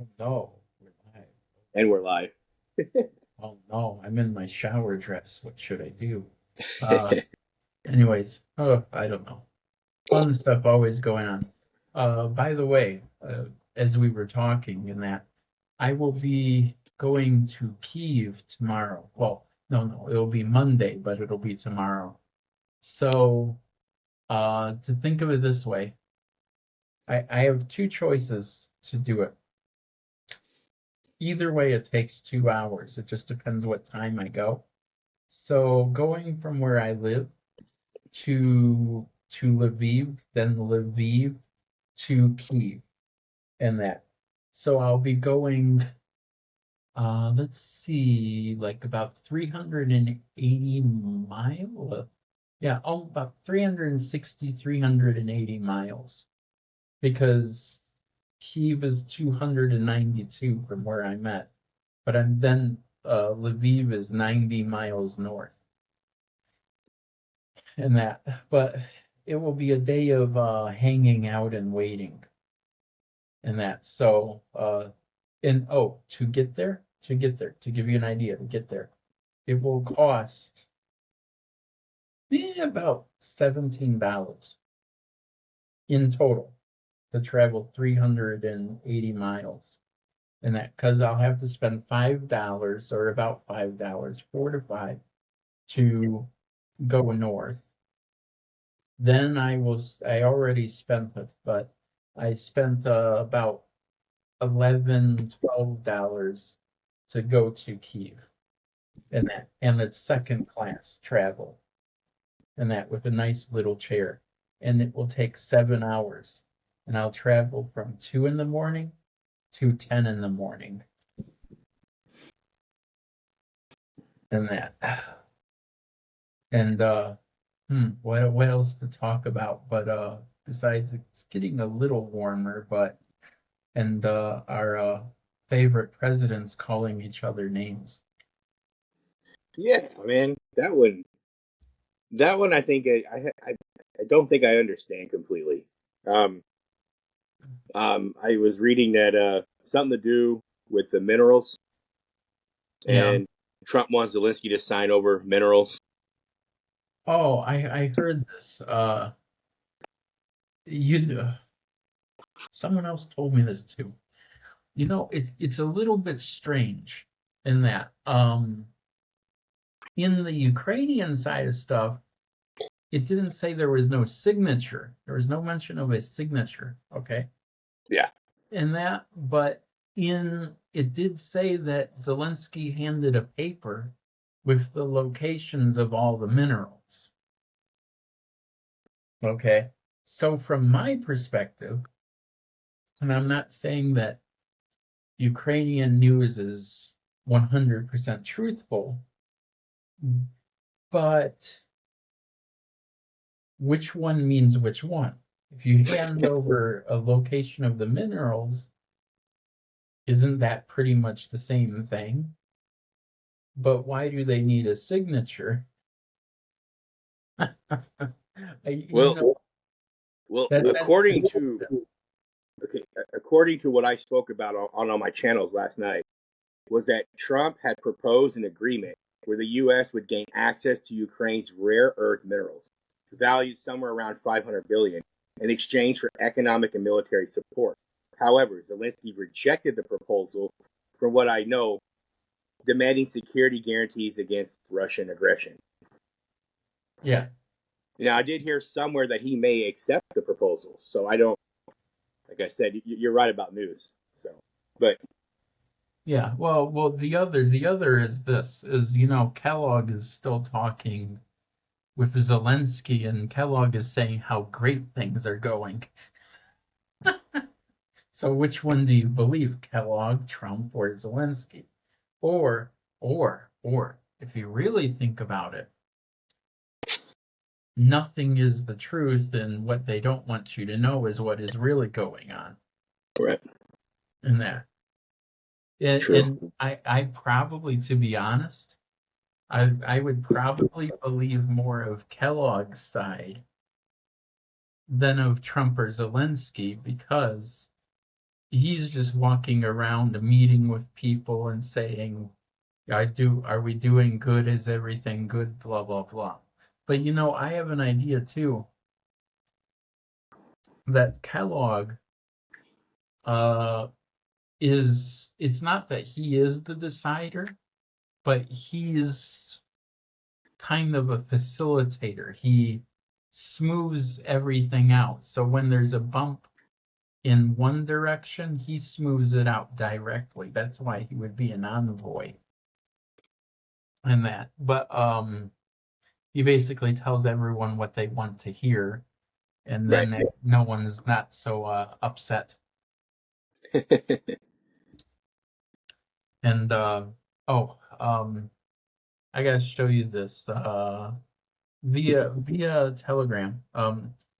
Oh no, we're live. And we're live. Oh no, I'm in my shower dress. What should I do? Uh, anyways, I don't know. Fun stuff always going on. By the way, as we were talking in that, I will be going to Kyiv tomorrow. Well, no, it'll be Monday, but it'll be tomorrow. So, to think of it this way, I have two choices to do it. Either way, it takes 2 hours. It just depends what time I go. So going from where I live to Lviv, then Lviv to Kyiv, and that. So I'll be going, let's see, like about 380 miles. Yeah, about 360, 380 miles. Because Kyiv is 292 from where I'm at. But I'm then Lviv is 90 miles north. And that. But it will be a day of hanging out and waiting and that. So, and oh, to give you an idea, to get there, it will cost about $17 in total to travel 380 miles. And that because I'll have to spend $5 or about $5, 4 to 5, to go north. Then I already spent it, but I spent about 11, $12 to go to Kiev, and it's second class travel, and that with a nice little chair. And it will take 7 hours. And I'll travel from 2 in the morning to 10 in the morning. And that. And what else to talk about? But besides it's getting a little warmer, but and our favorite presidents calling each other names. Yeah, man, that one, I think I don't think I understand completely. Um, I was reading that something to do with the minerals, Yeah. and Trump wants Zelensky to sign over minerals. Oh, I heard this. You someone else told me this too. It's a little bit strange in that in the Ukrainian side of stuff, it didn't say there was no signature. There was no mention of a signature, okay? Yeah, In that, but in it did say that Zelensky handed a paper with the locations of all the minerals. Okay. So from my perspective, and I'm not saying that Ukrainian news is 100% truthful, but which one means which one? If you hand over a location of the minerals, isn't that pretty much the same thing? But why do they need a signature? You well, know, that's according to what I spoke about on my channels last night, was that Trump had proposed an agreement where the U.S. would gain access to Ukraine's rare earth minerals, valued somewhere around 500 billion, in exchange for economic and military support. However, Zelensky rejected the proposal, from what I know, demanding security guarantees against Russian aggression. yeah, Now, I did hear somewhere that he may accept the proposal, so I don't. Like I said, you're right about news. So, but yeah. Well, the other is this is Kellogg is still talking with Zelensky, and Kellogg is saying how great things are going. So which one do you believe, Kellogg, Trump, or Zelensky? Or, if you really think about it, nothing is the truth, and what they don't want you to know is what is really going on right, in that. And, true. and I probably, to be honest, I would probably believe more of Kellogg's side than of Trump or Zelensky because he's just walking around meeting with people and saying, are we doing good? Is everything good? Blah, blah, blah. But I have an idea too that Kellogg uh it's not that he is the decider, but he's kind of a facilitator. He smooths everything out. So when there's a bump in one direction, he smooths it out directly. That's why he would be an envoy in that. But he basically tells everyone what they want to hear, and Right. then no one's not so upset. And oh, I gotta show you this via Telegram.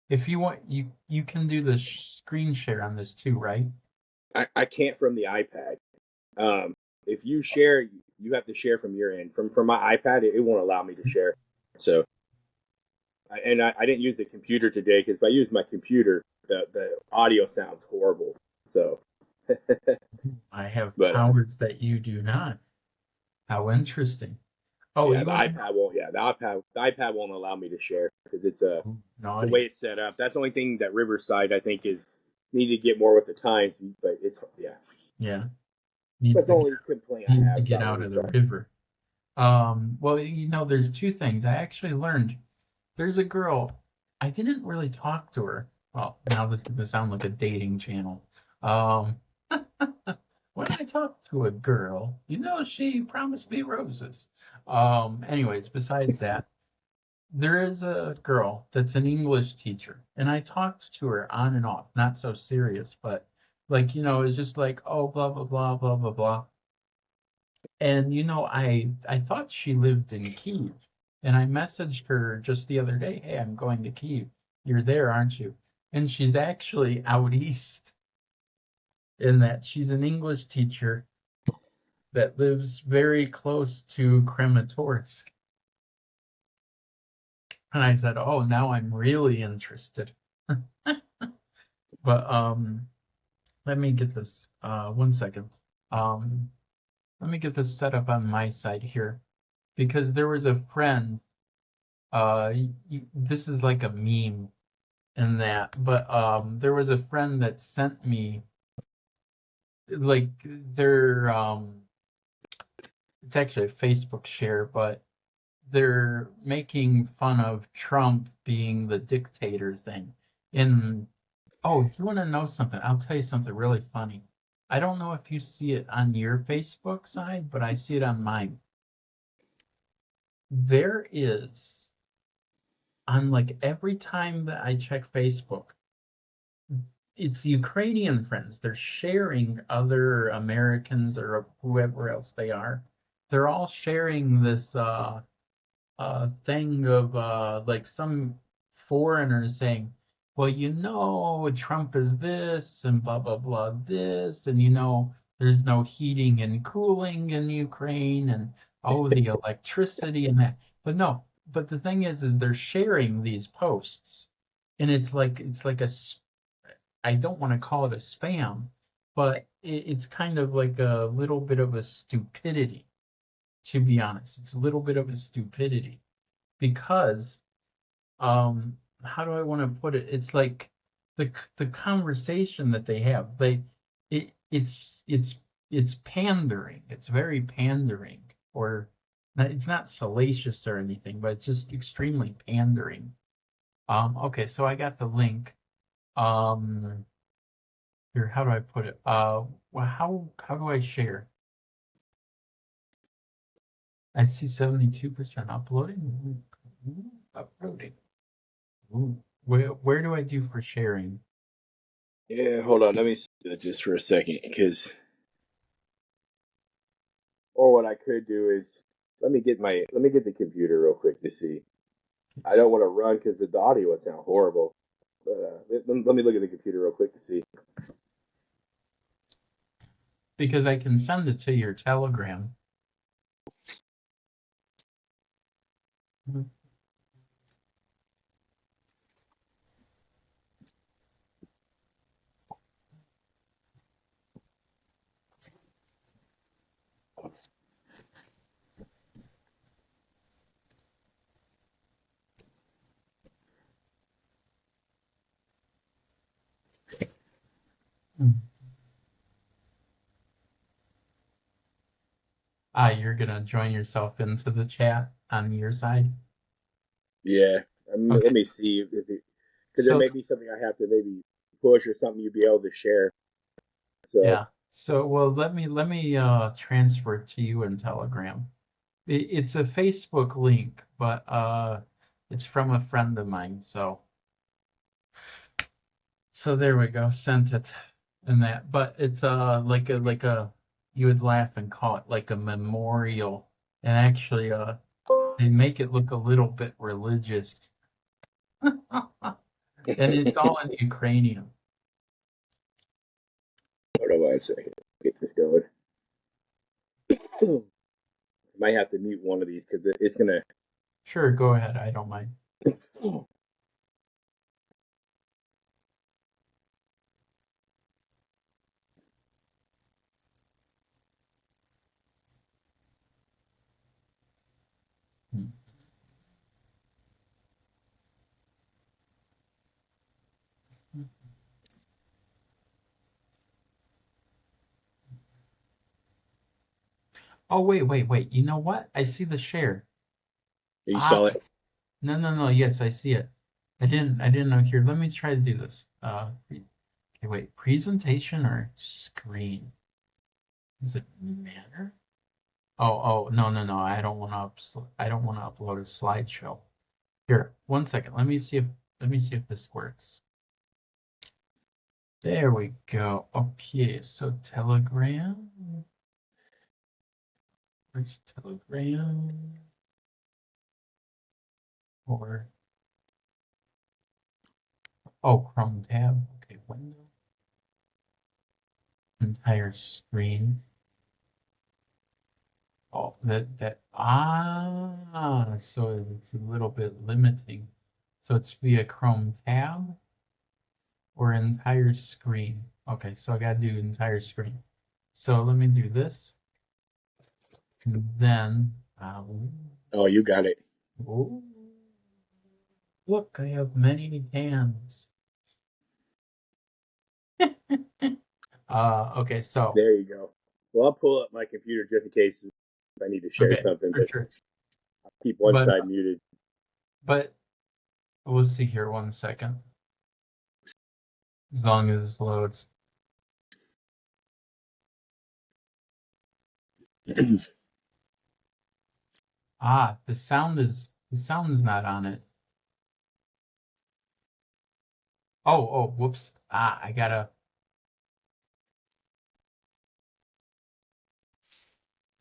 If you want, you can do the screen share on this too, right? I can't from the iPad. If you share, you have to share from your end. From my iPad, it won't allow me to share. So, I didn't use the computer today because if I use my computer, the audio sounds horrible. So, I have but powers that you do not. How interesting. Oh, yeah, you the want to iPad won't. Yeah, the iPad won't allow me to share because it's the way naughty? it's set up. That's the only thing that Riverside I think is need to get more with the times. But it's yeah, Yeah, needs that's the to only complaint I needs to have get about out of the Riverside. river. Well, there's two things. I actually learned there's a girl. I didn't really talk to her. Well, now this is gonna sound like a dating channel. Um, when I talk to a girl, she promised me roses. Anyways, besides that, there is a girl that's an English teacher, and I talked to her on and off, not so serious, but like, it's just like, oh, blah, blah, blah, blah, blah, blah. And I thought she lived in Kiev, and I messaged her just the other day, hey, I'm going to Kiev. You're there, aren't you? And she's actually out east in that she's an English teacher that lives very close to Krematorsk. And I said, oh, now I'm really interested. But let me get this 1 second. Um, let me get this set up on my side here because there was a friend. This is like a meme in that, but there was a friend that sent me like their it's actually a Facebook share, but they're making fun of Trump being the dictator thing. And oh, you want to know something? I'll tell you something really funny. I don't know if you see it on your Facebook side, but I see it on mine. There is, on like every time that I check Facebook, it's Ukrainian friends. They're sharing other Americans or whoever else they are. They're all sharing this thing of like some foreigners saying, well, Trump is this and blah blah blah this, and there's no heating and cooling in Ukraine, and oh, the electricity and that. But no, but the thing is they're sharing these posts, and it's like I don't want to call it a spam, but it's kind of like a little bit of a stupidity, to be honest. It's a little bit of a stupidity because how do I want to put it? It's like the conversation that they have. It's pandering. It's very pandering, or it's not salacious or anything, but it's just extremely pandering. Okay, so I got the link. Um, Here, how do I put it? Well, how do I share? I see 72% uploading. Uploading. Ooh. Where do I do for sharing? Yeah, hold on. Let me do it just for a second, because or what I could do is let me get the computer real quick to see. I don't want to run because the audio would sound horrible. But let me look at the computer real quick to see. Because I can send it to your Telegram. Mm. You're gonna join yourself into the chat on your side? Yeah. Let Okay. me see if it, because there So may be something I have to maybe push or something you'd be able to share. So, yeah. So well, let me transfer it to you in Telegram. It's a Facebook link, but it's from a friend of mine. So there we go. Sent it and that. But it's like a you would laugh and call it like a memorial. And actually they make it look a little bit religious. And it's all in Ukrainian. hold on one second. Get this going. I might have to mute one of these because it's gonna. Sure, go ahead. I don't mind. Oh, wait. You know what? I see the share. You Ah, saw it. no. Yes, I see it. I didn't know here. Let me try to do this. Okay, wait. Presentation or screen? Does it matter? Oh, no. I don't want to upload a slideshow. Here, 1 second. Let me see if this works. There we go. Okay, so Telegram. Where's Telegram? Or Chrome tab. Okay, window. Entire screen. Oh, so it's a little bit limiting. So it's via Chrome tab or entire screen. Okay, so I gotta do entire screen. So let me do this. And then, Oh, you got it. ooh, look, I have many hands. Okay, so, There you go. Well, I'll pull up my computer just in case I need to share okay, something, for but sure. keep one But, side muted. but we'll see here 1 second, as long as this loads. The sound's not on it. Oh, whoops. I gotta.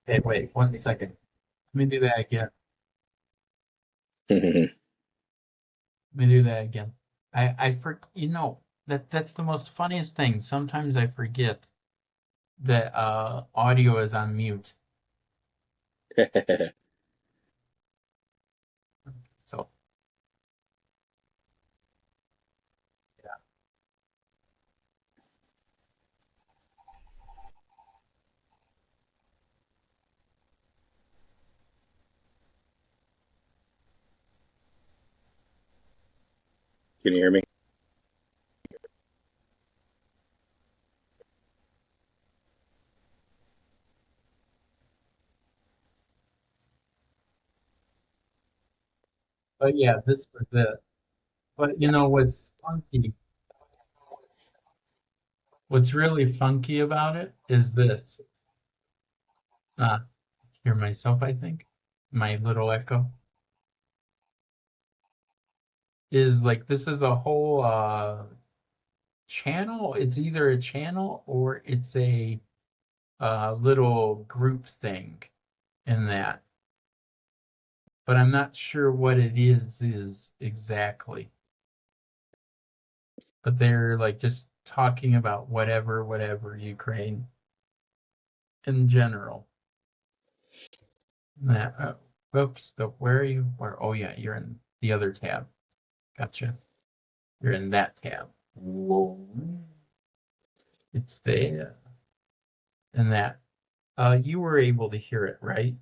Hey, wait, 1 second. Let me do that again. Let me do that again. That's the most funniest thing. Sometimes I forget that audio is on mute. So yeah. Can you hear me? But yeah, this was it. But what's funky? What's really funky about it is this. Ah, hear myself, I think. My little echo is like this is a whole channel. It's either a channel or it's a little group thing in that. But I'm not sure what it is exactly. But they're like just talking about whatever Ukraine in general. That, oops, where are you? Oh yeah, you're in the other tab. Gotcha. You're in that tab. Whoa. It's there. And that. You were able to hear it, right?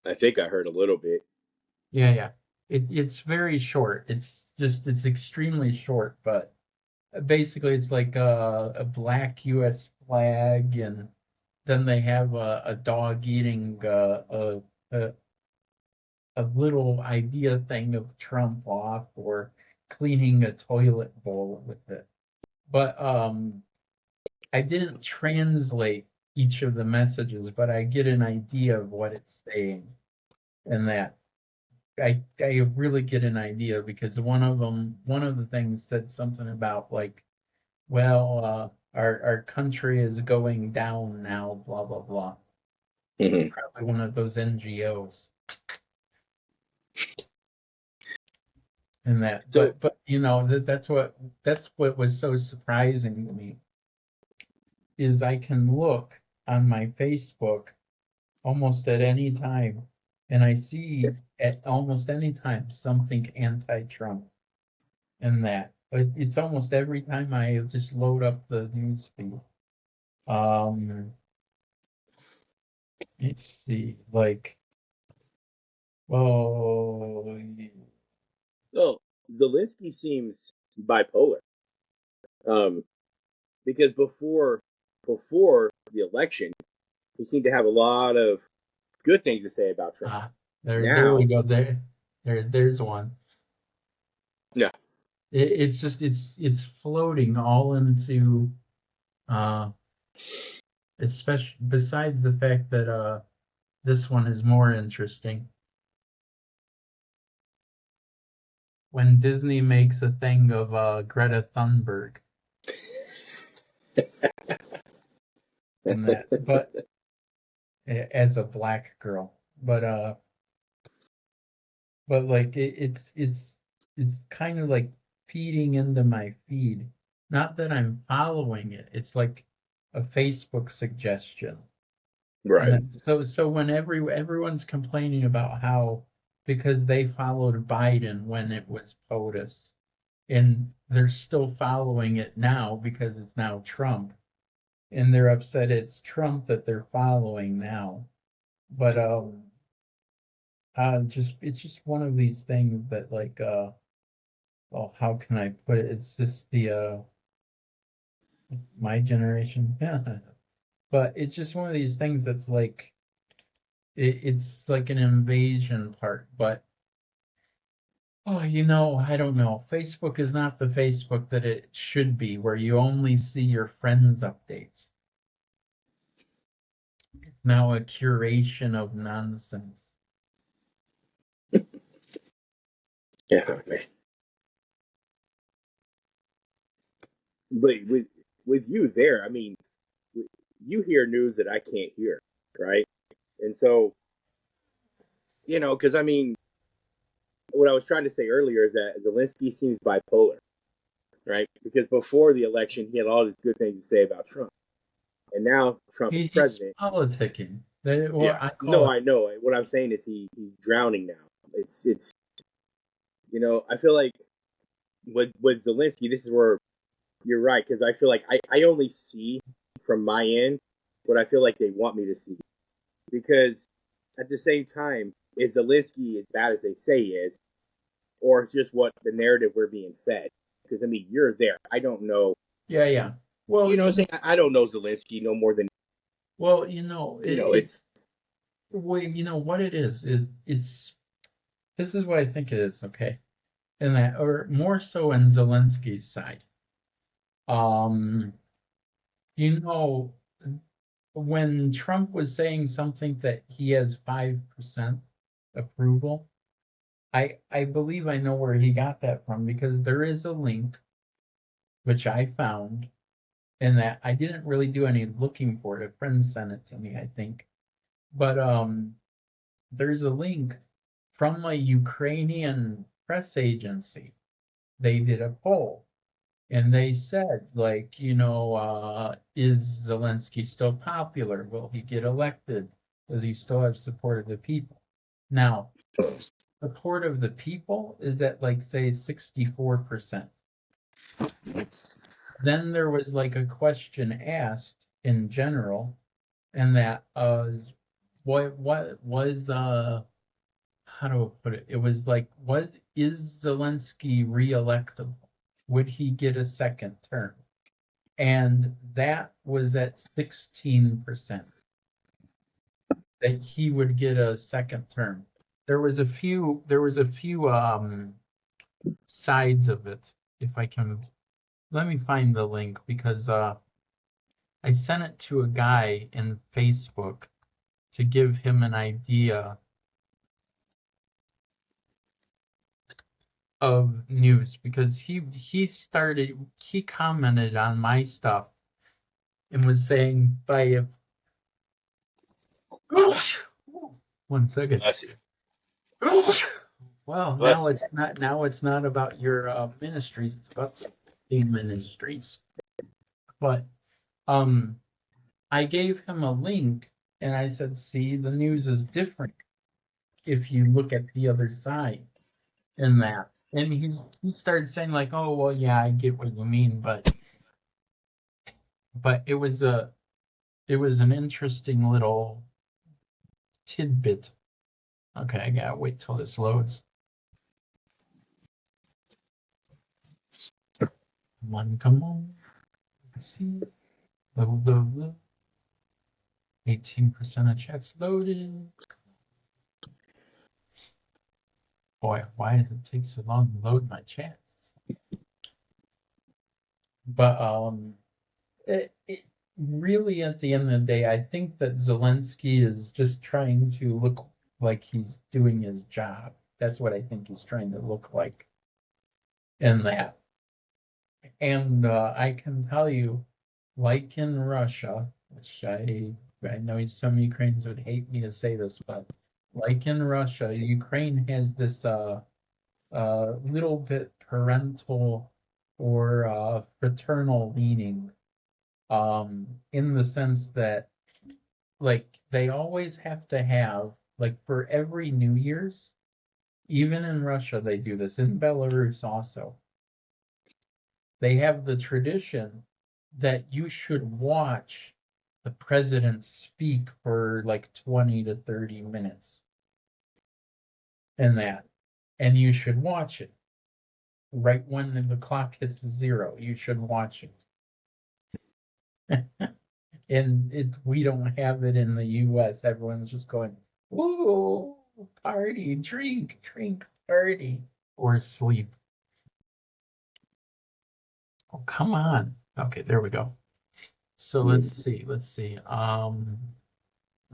I think I heard a little bit. Yeah. It's very short. It's extremely short, but basically it's like a black U.S. flag, and then they have a dog eating a a little idea thing of Trump off, or cleaning a toilet bowl with it. But I didn't translate each of the messages, but I get an idea of what it's saying, and that I really get an idea, because one of the things said something about like, well, our country is going down now, blah blah blah. Hmm. Probably one of those NGOs, and that. So, But that's what was so surprising to me, is I can look on my Facebook almost at any time, and I see at almost any time something anti-Trump, and that. But it's almost every time I just load up the news feed. Um, let's see, like, well, oh, Zelensky seems bipolar. Um, because before the election, he seemed to have a lot of good things to say about Trump. ah, there Now, we go. There's one. no, It's just it's floating all into uh, especially besides the fact that this one is more interesting. When Disney makes a thing of Greta Thunberg and that, but as a black girl, but like it's kind of like feeding into my feed. Not that I'm following it. It's like a Facebook suggestion. And right, then, so when everyone's complaining about how, because they followed Biden when it was POTUS, and they're still following it now because it's now Trump, and they're upset it's Trump that they're following now. But just it's just one of these things that like well, how can I put it? It's just the my generation, yeah. But it's just one of these things that's like it's like an invasion part. But oh, I don't know. Facebook is not the Facebook that it should be, where you only see your friends' updates. It's now a curation of nonsense. yeah, man. But with you there, I mean, you hear news that I can't hear, right? And so, because I mean, what I was trying to say earlier is that Zelensky seems bipolar, right? Because before the election, he had all these good things to say about Trump, and now Trump is He's president. politicking. Yeah, What I call no, it. I know. What I'm saying is he's drowning now. It's I feel like with Zelensky, this is where you're right, because I feel like I only see from my end what I feel like they want me to see. Because at the same time, is Zelensky as bad as they say he is, or just what the narrative we're being fed? Because I mean, you're there. I don't know. Yeah, yeah. Well, What I'm saying, I don't know Zelensky no more than it's it's well, what it is. It's this is what I think it is. Okay, and that, or more so in Zelensky's side. Um, you know, when Trump was saying something that he has 5% approval, I believe I know where he got that from, because there is a link which I found, and that I didn't really do any looking for it. A friend sent it to me, I think. But there's a link from a Ukrainian press agency. They did a poll, and they said, like, is Zelensky still popular? Will he get elected? Does he still have support of the people? Now, support of the people is at, like, say, 64%. Then there was like a question asked in general, and that what was how do I put it? It was like, what is Zelensky re-electable? would he get a second term? And that was at 16%, that he would get a second term. There was a few sides of it. If I can, let me find the link, because I sent it to a guy in Facebook to give him an idea of news, because he commented on my stuff and was saying, by one second. Bless you. Well, Bless now it's not about your ministries, it's about the ministries. But I gave him a link and I said, see, the news is different if you look at the other side in that. And he started saying like, oh well, yeah, I get what you mean, but it was an interesting little tidbit. Okay, I gotta wait till this loads. Come on. Let's see. Load. 18% of chat's loaded. Boy, why does it take so long to load my chats? But it really, at the end of the day, I think that Zelensky is just trying to look like he's doing his job. That's what I think he's trying to look like in that. And I can tell you, like in Russia, which I know some Ukrainians would hate me to say this, but like in Russia, Ukraine has this little bit parental or fraternal leaning, in the sense that, like, they always have to have, like, for every New Year's, even in Russia they do this, in Belarus also, they have the tradition that you should watch the president speak for like 20 to 30 minutes and that. And you should watch it right when the clock hits 0. You should watch it. And we don't have it in the US. Everyone's just going, ooh, party, drink, party, or sleep. Oh, come on. Okay, there we go. So let's see. Let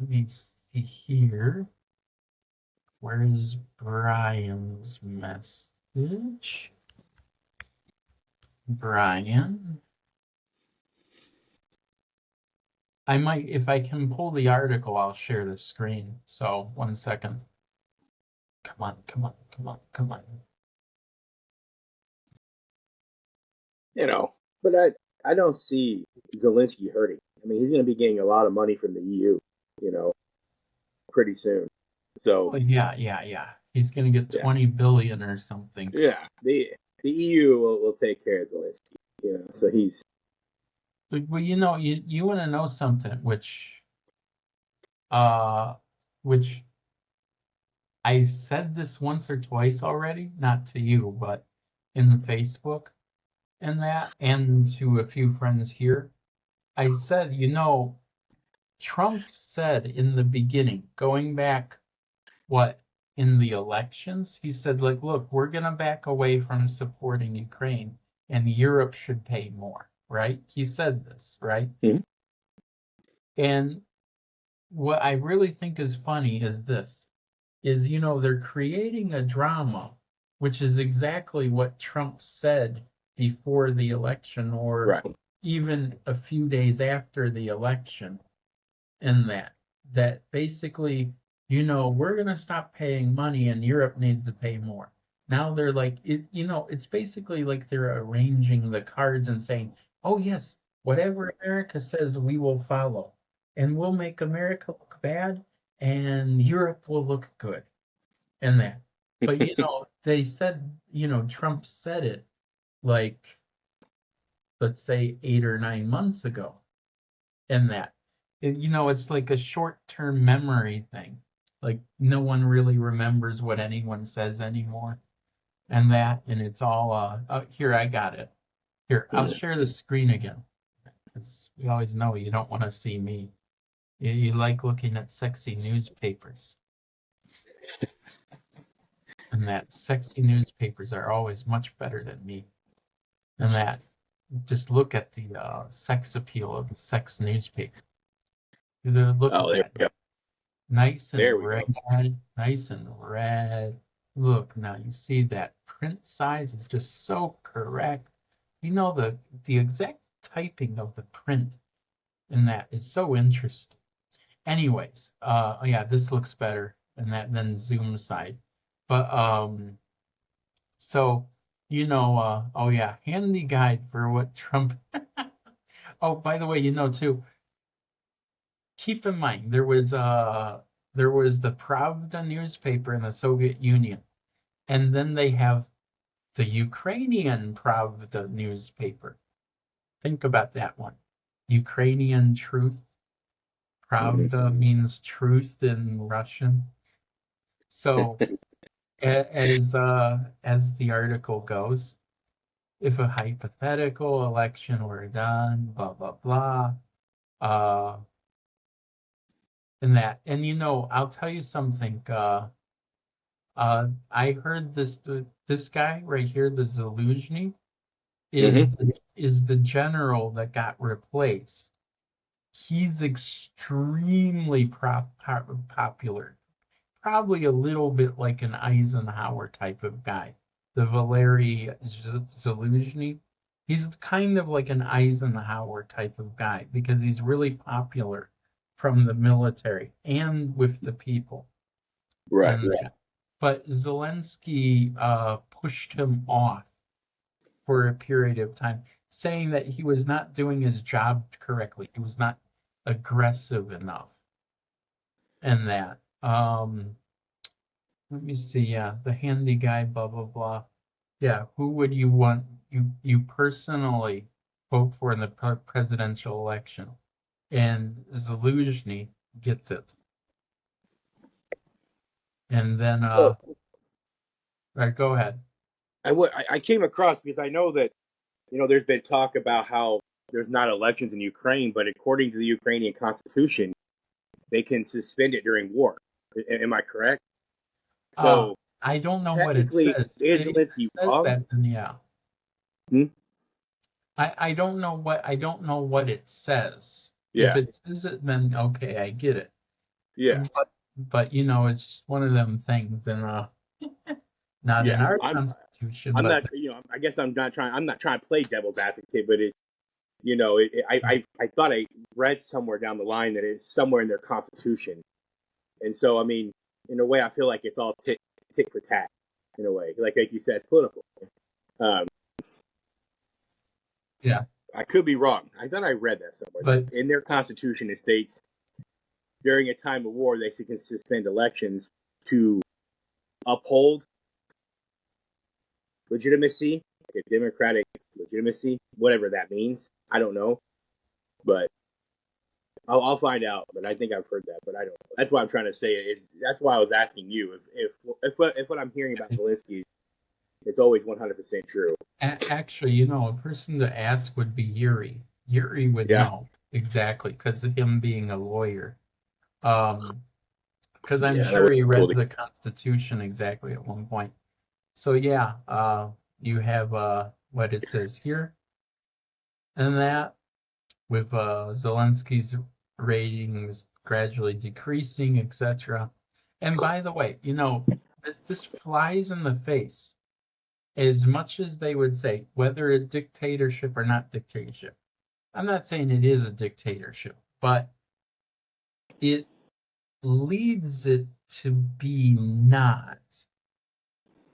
me see here. Where is Brian's message? Brian. I might, if I can pull the article, I'll share the screen. So 1 second. Come on. You know, but I don't see Zelensky hurting. I mean, he's going to be getting a lot of money from the EU, pretty soon. So yeah. He's going to get 20 billion or something. Yeah, the EU will take care of Zelensky. So he's. Well, you want to know something, which I said this once or twice already, not to you, but in Facebook and that, and to a few friends here. I said, Trump said in the beginning, going back, in the elections, he said, like, look, we're going to back away from supporting Ukraine and Europe should pay more, right? He said this, right? Mm-hmm. And what I really think is funny is this, is, they're creating a drama, which is exactly what Trump said before the election, or Right. even a few days after the election, in that basically, we're going to stop paying money and Europe needs to pay more. Now they're like, it's basically like they're arranging the cards and saying, oh yes, whatever America says, we will follow. And we'll make America look bad and Europe will look good. And that. But, they said, Trump said it like, let's say 8 or 9 months ago. And that. It's like a short-term memory thing. Like, no one really remembers what anyone says anymore. and it's all oh, here, I got it. Here, I'll share the screen again, because we always know you don't want to see me. You like looking at sexy newspapers, and that sexy newspapers are always much better than me. And that just look at the sex appeal of the sex newspaper. Look at Oh, there that. we go. Nice There and we go. red, nice and red. Look, now you see that print size is just so correct. You know, the exact typing of the print in that is so interesting. Anyways, oh yeah, this looks better than Zoom side. But so oh yeah, handy guide for what Trump. Oh, by the way, too, keep in mind there was the Pravda newspaper in the Soviet Union, and then they have the Ukrainian Pravda newspaper. Think about that one. Ukrainian Truth. Hmm. Pravda means truth in Russian. So as the article goes, if a hypothetical election were done, blah blah blah, uh, and I'll tell you something. I heard this guy right here, the Zaluzhny, Hmm. is the general that got replaced. He's extremely popular, probably a little bit like an Eisenhower type of guy. The Valery Zaluzhny, he's kind of like an Eisenhower type of guy because he's really popular from the military and with the people. Right. And but Zelensky pushed him off for a period of time, saying that he was not doing his job correctly. He was not aggressive enough, and that. Let me see. Yeah, the handy guy. Blah blah blah. Yeah, who would you want you personally vote for in the presidential election? And Zelensky gets it. And then So right, go ahead. I came across because I know that there's been talk about how there's not elections in Ukraine, but according to the Ukrainian constitution, they can suspend it during war. Am I correct? Uh, So I don't know what it technically, says. is If it Zelensky says wrong? that, then yeah. Hmm? I don't know what it says. If Yeah, it says it, then okay, I get it. yeah, But it's just one of them things, and not in yeah. our I'm constitution, I'm but not I guess I'm not trying to play devil's advocate, but I thought I read somewhere down the line that it's somewhere in their constitution, and so I mean, in a way, I feel like it's all tit for tat. In a way, like you said, it's political. Um, yeah, I could be wrong. I thought I read that somewhere. That but in their constitution, it states during a time of war, they can suspend elections to uphold legitimacy, like a democratic legitimacy, whatever that means. I don't know, but I'll find out. But I think I've heard that, but I don't know. That's what I'm trying to say. Is that's why I was asking you if what I'm hearing about Zelensky is always 100% true. actually, a person to ask would be Yuri. Yuri would Yeah, know exactly because of him being a lawyer. Um, because I'm yeah, that sure would he be cool. read the Constitution exactly at one point. So yeah, you have what it says here, and that with Zelensky's ratings gradually decreasing, etc. And by the way, this flies in the face as much as they would say whether a dictatorship or not dictatorship. I'm not saying it is a dictatorship, but it leads it to be not.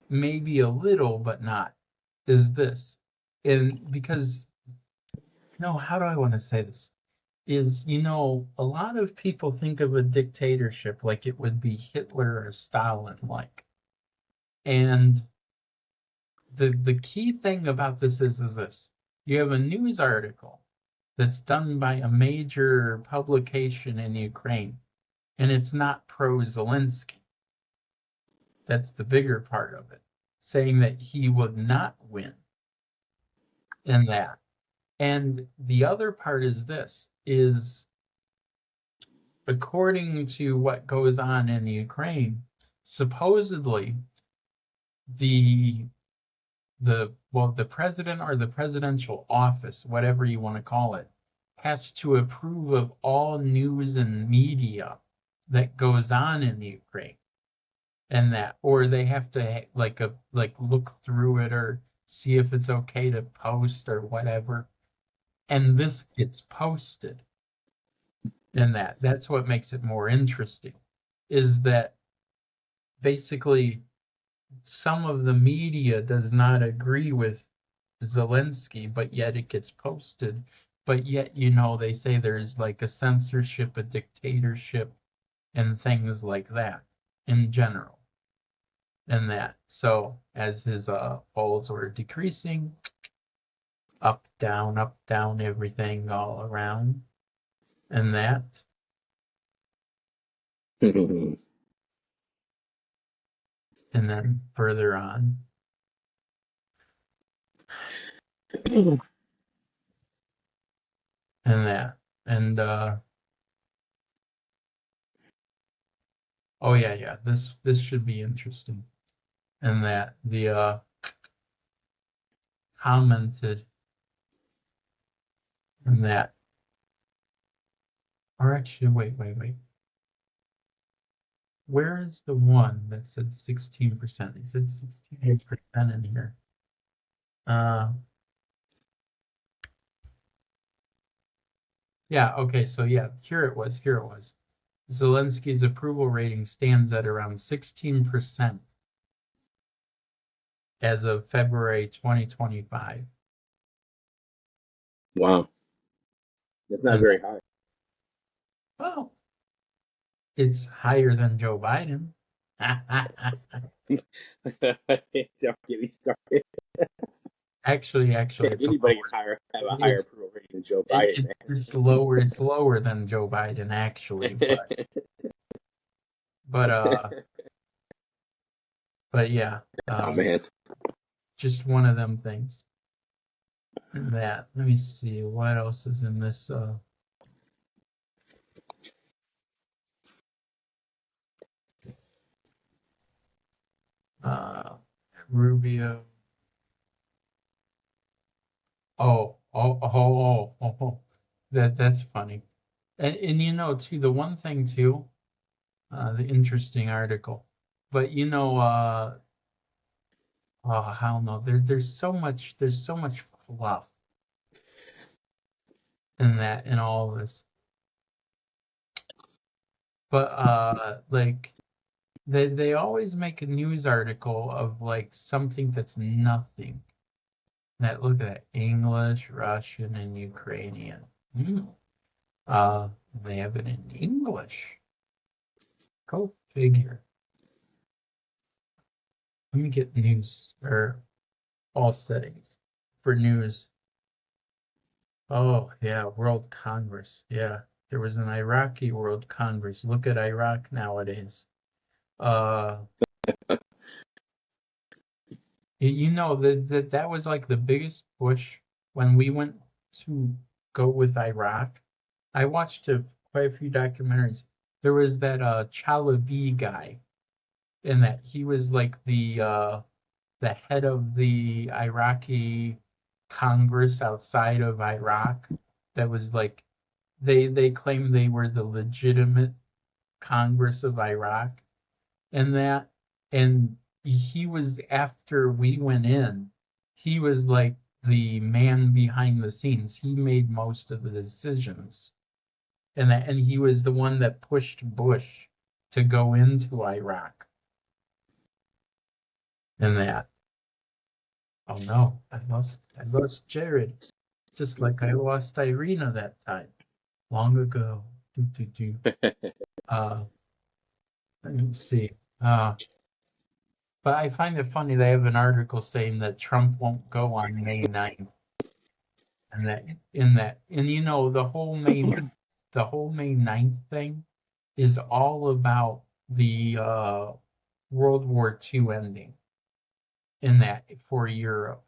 Maybe a little, but not. Is this. And because, no, how do I want to say this? Is, a lot of people think of a dictatorship like it would be Hitler or Stalin like. And the key thing about this is this. You have a news article that's done by a major publication in Ukraine, and it's not pro Zelensky. That's the bigger part of it. saying that he would not win in that. And the other part is this, is according to what goes on in Ukraine, supposedly the the president or the presidential office, whatever you want to call it, has to approve of all news and media that goes on in Ukraine, and that, or they have to like look through it or see if it's okay to post or whatever. And this gets posted. And that's what makes it more interesting, is that basically some of the media does not agree with Zelensky, but yet it gets posted. But yet, they say there's like a censorship, a dictatorship, and things like that in general. And that, so as his polls were decreasing, up, down, everything all around, and that. And then further on. And that. And oh yeah, this should be interesting. And that the commented, and that, or actually wait. Where is the one that said 16%? It said 68% in here. Yeah, okay, so yeah, here it was. Zelensky's approval rating stands at around 16% as of February 2025. Wow. That's not And, very high. well, it's higher than Joe Biden. Don't get me started. Actually, it's Anybody lower. can have a higher approval rating than Joe Biden, man. It's lower. It's lower than Joe Biden, actually, but yeah, Oh man. just one of them things. And that. Let me see what else is in this. Rubio. Oh. That's funny. And too, the one thing too, the interesting article. But oh hell no, there's so much fluff in all of this. But like they always make a news article of like something that's nothing. That, look at that, English, Russian, and Ukrainian. They have it in English. Go figure. Let me get news, or all settings for news. Oh yeah, World Congress. Yeah, there was an Iraqi World Congress. Look at Iraq nowadays. That was like the biggest push when we went to go with Iraq. I watched quite a few documentaries. There was that Chalabi guy, in that he was like the head of the Iraqi Congress outside of Iraq. That was like they claimed they were the legitimate Congress of Iraq, and that, and he was, after we went in, he was like the man behind the scenes. He made most of the decisions, and he was the one that pushed Bush to go into Iraq, and that. Oh no, I lost Jared, just like I lost Irina that time, long ago. Let me see. But I find it funny they have an article saying that Trump won't go on May 9th. And the whole May 9th thing is all about the World War II ending. in that for Europe.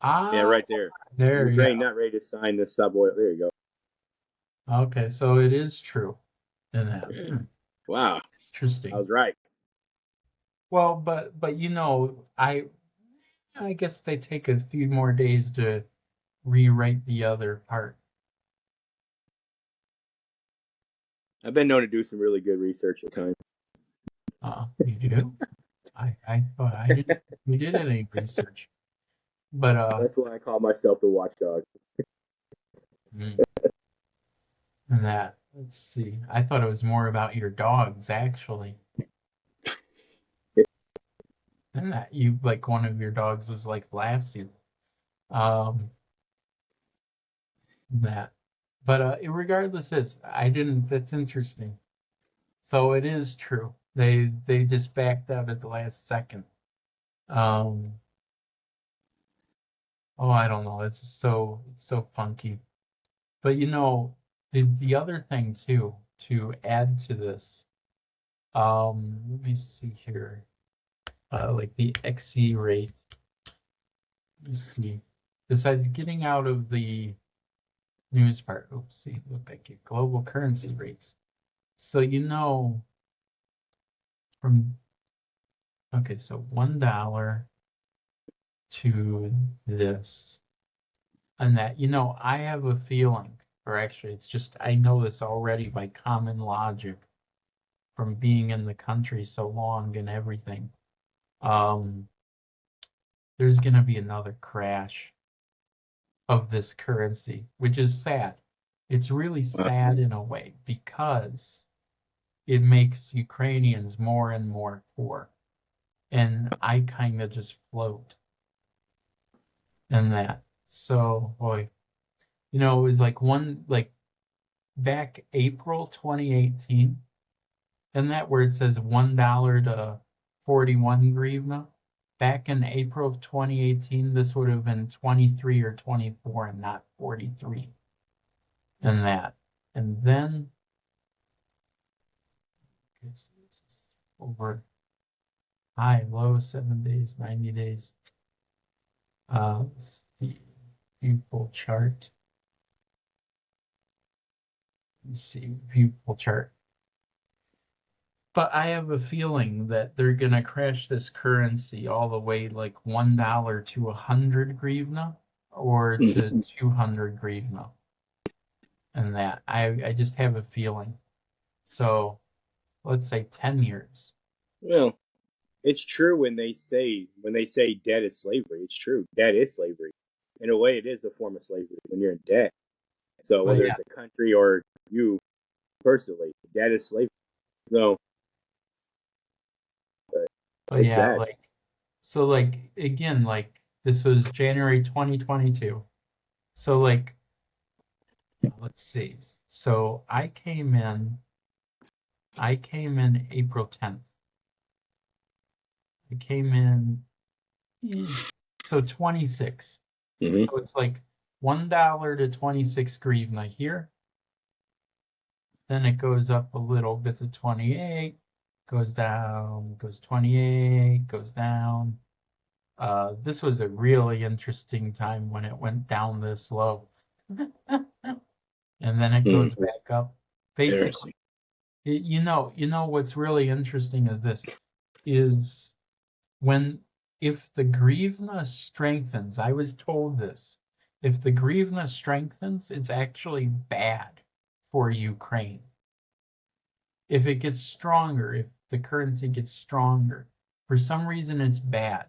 Uh, Yeah, right there. there, yeah. Ukraine not ready to sign the sub oil. There you Okay, so it is true in that. go. Wow, I Interesting. was right. Well, but I guess they take a few more days to rewrite the other part. I've been known to do some really good research at times. You do? I thought I didn't. We did any research, but That's why I call myself the watchdog. mm, and that. Let's see. I thought it was more about your dogs actually, and that you like one of your dogs was like Lassie. Um, that. But regardless, I didn't. That's interesting. So it is true. They just backed out at the last second. Um, oh, I don't know. It's so funky. But the other thing too to add to this, let me see here, like the XE rate. Let's see. Besides getting out of the news part, oops, see, look, I get global currency rates. So from okay, so $1 to this. And that, I have a feeling, or actually, it's just, I know this already by common logic from being in the country so long and everything. Um, there's going to be another crash of this currency, which is sad. It's really sad in a way because it makes Ukrainians more and more poor. And I kind of just float in that. So, boy, it was like back April 2018, and that where it says $1 to 41 hryvnia. Back in April of 2018, this would have been 23 or 24 and not 43. And that. And then, okay, so this is over high, low, 7 days, 90 days. Let's see, pupil chart. Let's see, pupil chart. But I have a feeling that they're gonna crash this currency all the way like $1 to 100 hryvnia or to 200 hryvnia, and that I just have a feeling. So let's say 10 years. Well, it's true when they say debt is slavery. It's true. Debt is slavery. In a way, it is a form of slavery when you're in debt. So But whether yeah, it's a country or you personally, debt is slavery. No, but but it's yeah, sad. like so like again, like this was January 2022. So like let's see. So I came in April 10th. I came in so 26. Mm-hmm. So it's like $1 to 26 hryvnia here. Then it goes up a little bit to 28, goes down, goes 28, goes down. This was a really interesting time when it went down this low. And then it goes Mm-hmm. back up. Basically, Interesting. what's really interesting is this is when if the hryvnia strengthens, I was told this, if the hryvnia strengthens, it's actually bad for Ukraine. If it gets stronger, if the currency gets stronger, for some reason it's bad.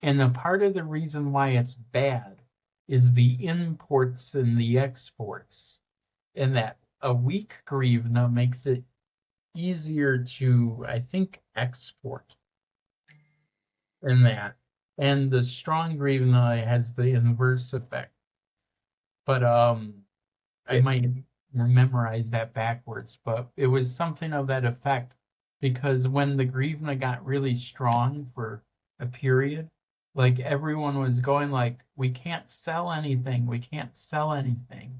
And a part of the reason why it's bad is the imports and the exports, and that a weak hryvnia makes it easier to, I think, export in that. And the strong hryvnia has the inverse effect. But I Yeah. might memorize that backwards, but it was something of that effect because when the grivna got really strong for a period, like everyone was going like, we can't sell anything, we can't sell anything.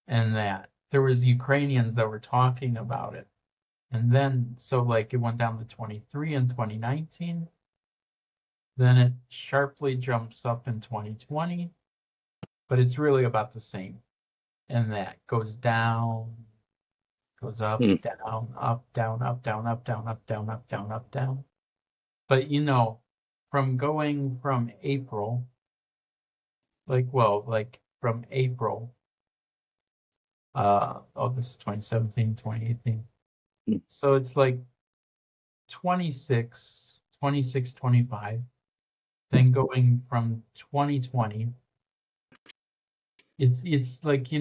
And that there was Ukrainians that were talking about it. And then, so like it went down to 23 in 2019. Then it sharply jumps up in 2020, but it's really about the same. And that goes down, goes up, down, up, down, up, down, up, down, up, down, up, down, up, down. But from going from April, like from April, this is 2017, 2018. So it's like 26, 26, 25. Then going from 2020, it's like,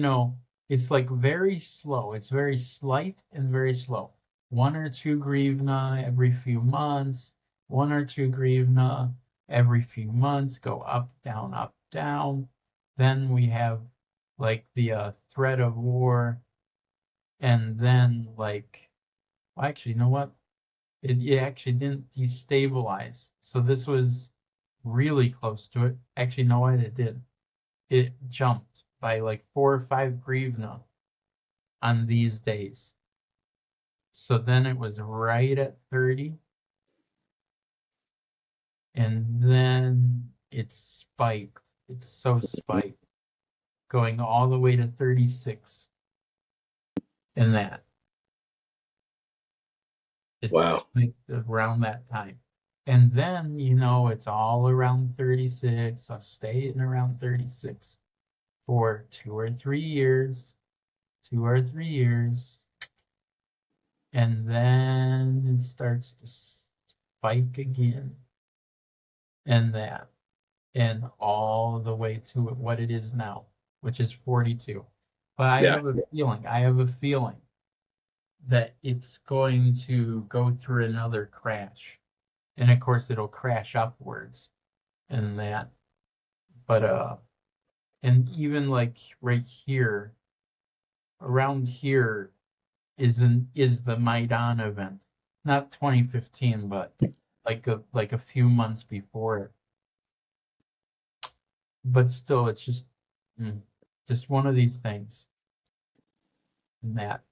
it's like very slow. It's very slight and very slow. 1 or 2 grivna every few months, 1 or 2 grivna every few months, go up, down, up, down. Then we have like the threat of war, and then like, well, actually, you know what? It actually didn't destabilize. So this was really close to it. Actually, no, what it did. It jumped by like 4 or 5 grivna on these days. So then it was right at 30. And then it spiked. It's so spiked, going all the way to 36 in that. It's Wow. like around that time. And then, it's all around 36. I'll stay in around 36 for 2 or 3 years, 2 or 3 years. And then it starts to spike again. And that. And all the way to what it is now, which is 42. But I have a feeling that it's going to go through another crash. And of course it'll crash upwards and that. But and even like right here, around here is the Maidan event. Not 2015, but like a few months before it. But still, it's just one of these things. And that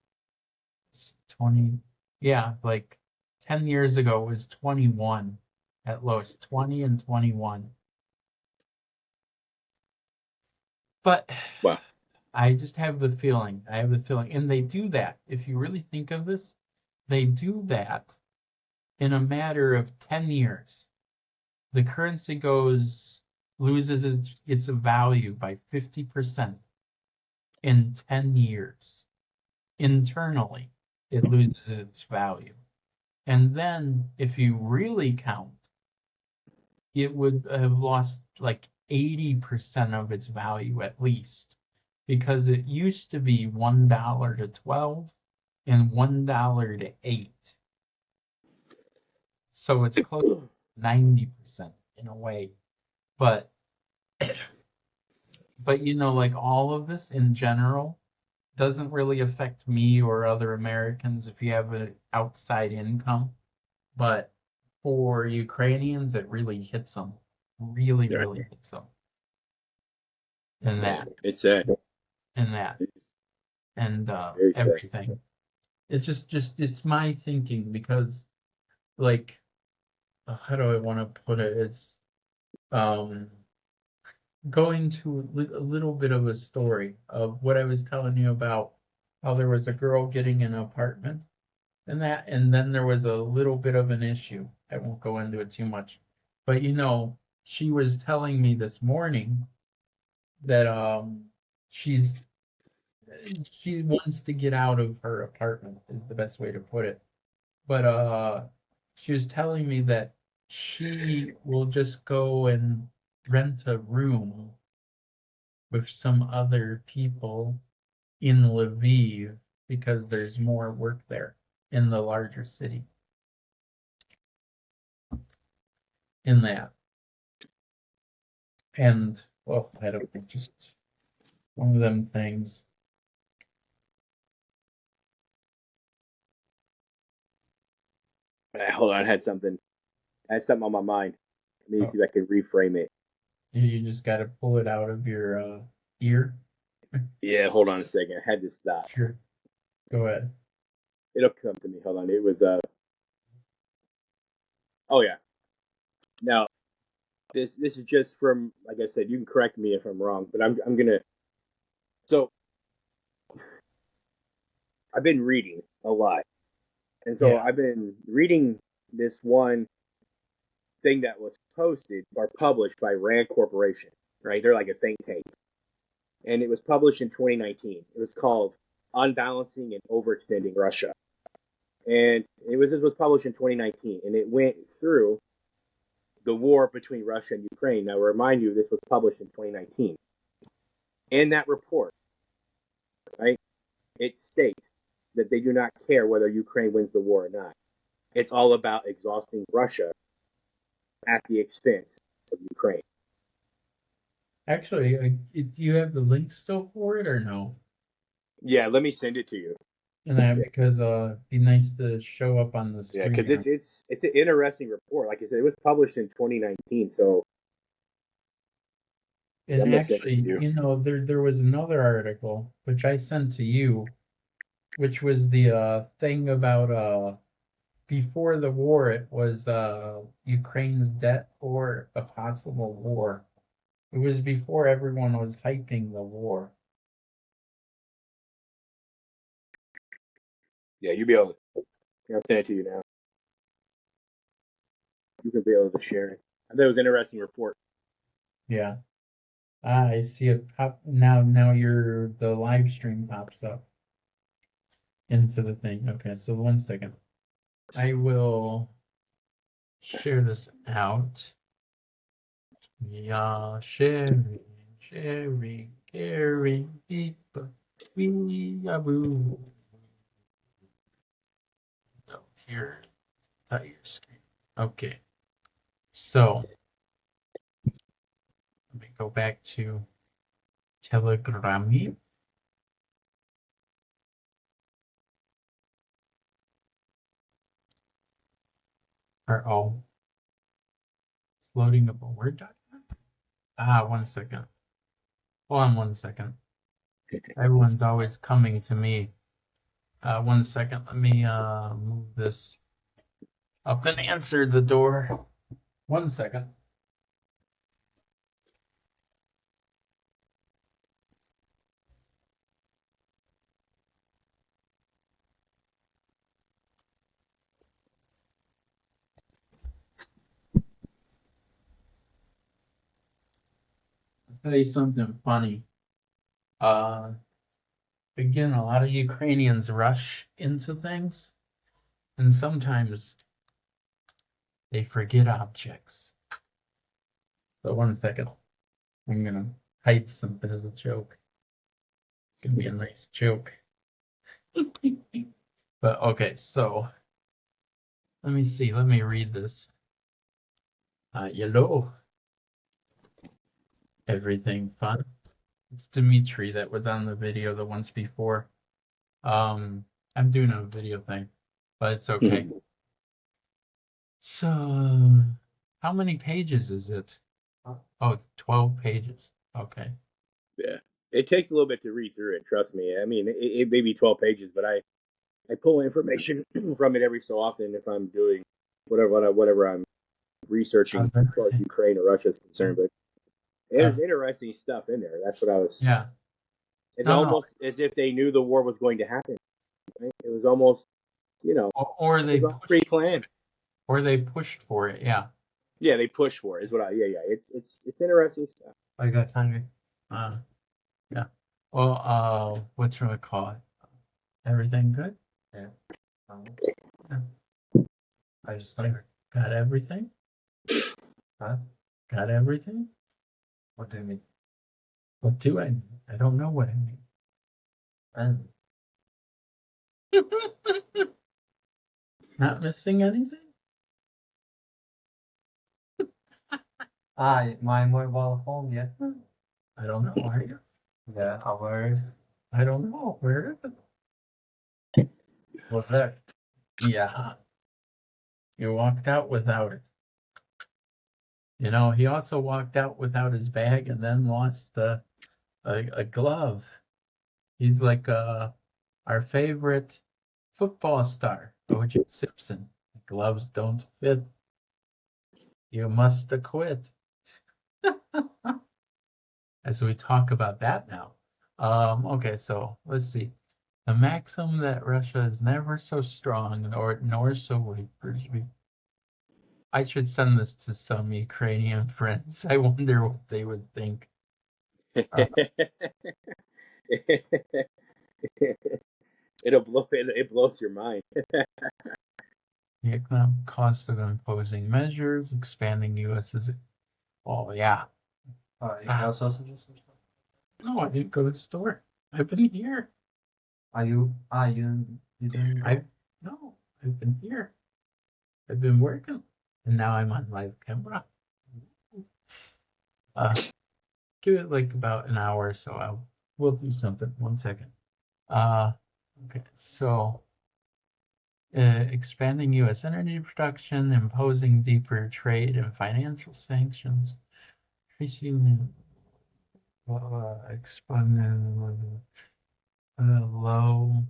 20, yeah, like 10 years ago it was 21 at lowest, 20 and 21. But Wow. I just have the feeling, and they do that. If you really think of this, they do that in a matter of 10 years. The currency loses its value by 50% in 10 years. Internally, it loses its value. And then if you really count, it would have lost like 80% of its value at least, because it used to be $1 to 12 and $1 to 8. So it's close to 90% in a way. But like all of this in general doesn't really affect me or other Americans if you have an outside income. But for Ukrainians, it really hits them. Really, Yeah. really hits them. And that. It's sad. And that. And Very sad. everything. It's just it's my thinking, because like, how do I want to put it? It's going to a little bit of a story of what I was telling you about how there was a girl getting an apartment and then there was a little bit of an issue. I won't go into it too much. But she was telling me this morning that she wants to get out of her apartment is the best way to put it. But she was telling me that she will just go and rent a room with some other people in Lviv because there's more work there in the larger city. In that. And, well, I don't know, just one of them things. Hold on, I had something on my mind. Let me see if I can reframe it. You just got to pull it out of your ear. Yeah, hold on a second. I had to stop. Sure. Go ahead. It'll come to me. Hold on. It was oh yeah. Now this is just from, like I said, you can correct me if I'm wrong, but I'm gonna. So I've been reading a lot, and so Yeah. I've been reading this one thing that was posted or published by Rand Corporation. Right, they're like a think tank, and it was published in 2019. It was called "Unbalancing and Overextending Russia," and this was published in 2019, and it went through the war between Russia and Ukraine. Now, I remind you, this was published in 2019. In that report, right, it states that they do not care whether Ukraine wins the war or not. It's all about exhausting Russia at the expense of Ukraine. Actually, do you have the link still for it or no? Yeah, let me send it to you. And that because it'd be nice to show up on the Yeah, because screen. it's an interesting report. Like I said, it was published in 2019, so I'm And gonna send it actually, to you. there was another article which I sent to you, which was the thing about before the war it was Ukraine's debt or a possible war. It was before everyone was hyping the war. Yeah, you'll be able to. I'll send it to you now. You can be able to share it. I thought it was an interesting report. Yeah. Ah, I see it pop now. Now the live stream pops up into the thing. Okay, so 1 second. I will share this out. Yeah, sharing, caring, people. We are boo. No, here, cut your screen. Okay, so let me go back to Telegram. Oh, it's loading up a Word document. Ah, 1 second. Hold on 1 second. Everyone's always coming to me. 1 second. Let me move this up and answer the door. 1 second. I'll tell you something funny. Uh, Again, a lot of Ukrainians rush into things, and sometimes they forget objects. So 1 second. I'm gonna hide something as a joke. It's gonna be a nice joke. But okay, so let me see. Let me read this. Hello, everything fun. It's Dimitri that was on the video the once before. I'm doing a video thing, but it's okay. So, how many pages is it? Oh, it's 12 pages. Okay. Yeah, it takes a little bit to read through it. Trust me. I mean, it may be 12 pages, but I pull information from it every so often if I'm doing whatever I'm researching as far as Ukraine or Russia is concerned. But there's interesting stuff in there. That's what I was. Yeah. It's No, no. almost as if they knew the war was going to happen. Right? It was almost, Or it they was all pre-planned. or they pushed for it. Yeah. Yeah, they pushed for it. Is what I. Yeah. It's interesting stuff. I got hungry. Yeah. Well, what's really call it? Everything good? Yeah. Yeah. I just got everything. Huh? Got everything? What do you mean? What do I mean? I don't know what I mean. Not missing anything? My mobile phone, yeah. I don't know. Are you? Yeah, ours. I don't know. Where is it? What's that? Yeah. He walked out without it. You know, he also walked out without his bag and then lost a glove. He's like our favorite football star, O.J. Simpson. Gloves don't fit. You must acquit. As we talk about that now. Okay, so let's see. The maxim that Russia is never so strong nor so weak. I should send this to some Ukrainian friends. I wonder what they would think. It blows your mind. The economic cost of imposing measures, expanding U.S.'s. Oh yeah. You have sausages or something? No, I didn't go to the store. I've been here. You didn't go? No, I've been here. I've been working, and now I'm on live camera. Give it like about an hour or so. We'll do something. 1 second. Okay, so expanding U.S. energy production, imposing deeper trade and financial sanctions, increasing expanding low.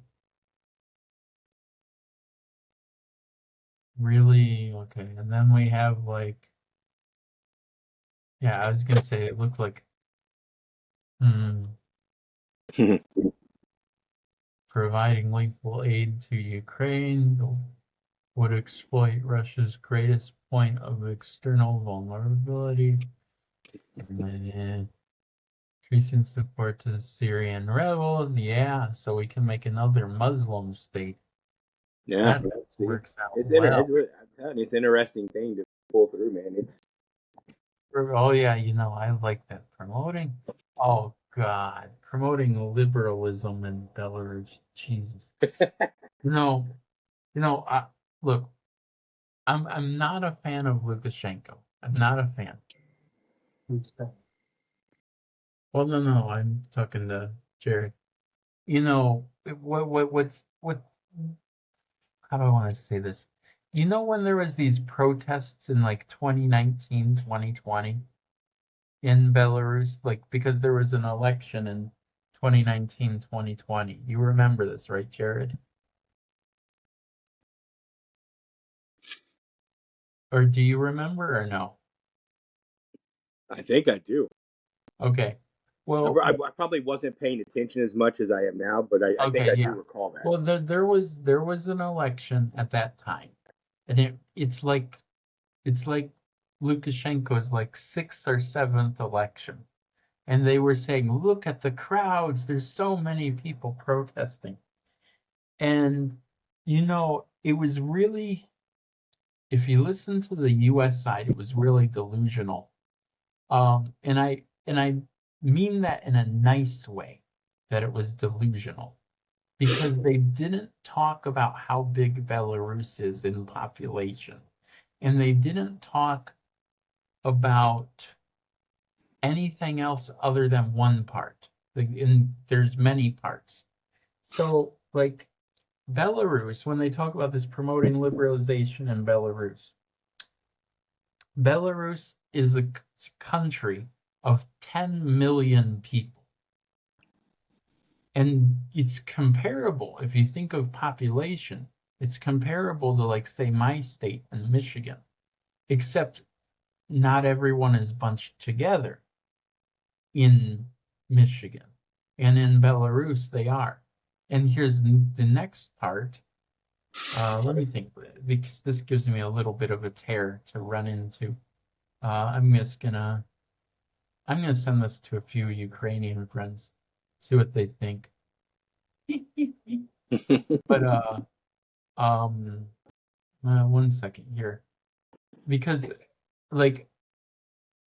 Really okay, and then we have like, yeah, I was gonna say it looked like providing lethal aid to Ukraine would exploit Russia's greatest point of external vulnerability, and increasing support to the Syrian rebels. Yeah, so we can make another Muslim state. Yeah, That works out it's well. I'm telling you, it's an interesting thing to pull through, man. It's Oh yeah, you know, I like that promoting. Oh God, promoting liberalism in Belarus. Jesus. You know, look, I'm not a fan of Lukashenko. I'm not a fan. Who's that? Well, no, I'm talking to Jared. You know, what, how do I want to say this? You know, when there was these protests in like 2019, 2020 in Belarus, like because there was an election in 2019, 2020. You remember this, right, Jared? Or do you remember or no? I think I do. Okay. Well, I probably wasn't paying attention as much as I am now, but I think okay, I do yeah. recall that. Well, there was an election at that time, and it's like Lukashenko's like sixth or seventh election, and they were saying, "Look at the crowds! There's so many people protesting," and it was really, if you listen to the U.S. side, it was really delusional. And I mean that in a nice way, that it was delusional, because they didn't talk about how big Belarus is in population, and they didn't talk about anything else other than one part. And there's many parts. So, like Belarus, when they talk about this promoting liberalization in Belarus, Belarus is a country of 10 million people. And it's comparable, if you think of population, it's comparable to, like, say, my state in Michigan, except not everyone is bunched together in Michigan. And in Belarus, they are. And here's the next part. Let me think, because this gives me a little bit of a tear to run into. I'm gonna send this to a few Ukrainian friends, see what they think. But 1 second here, because like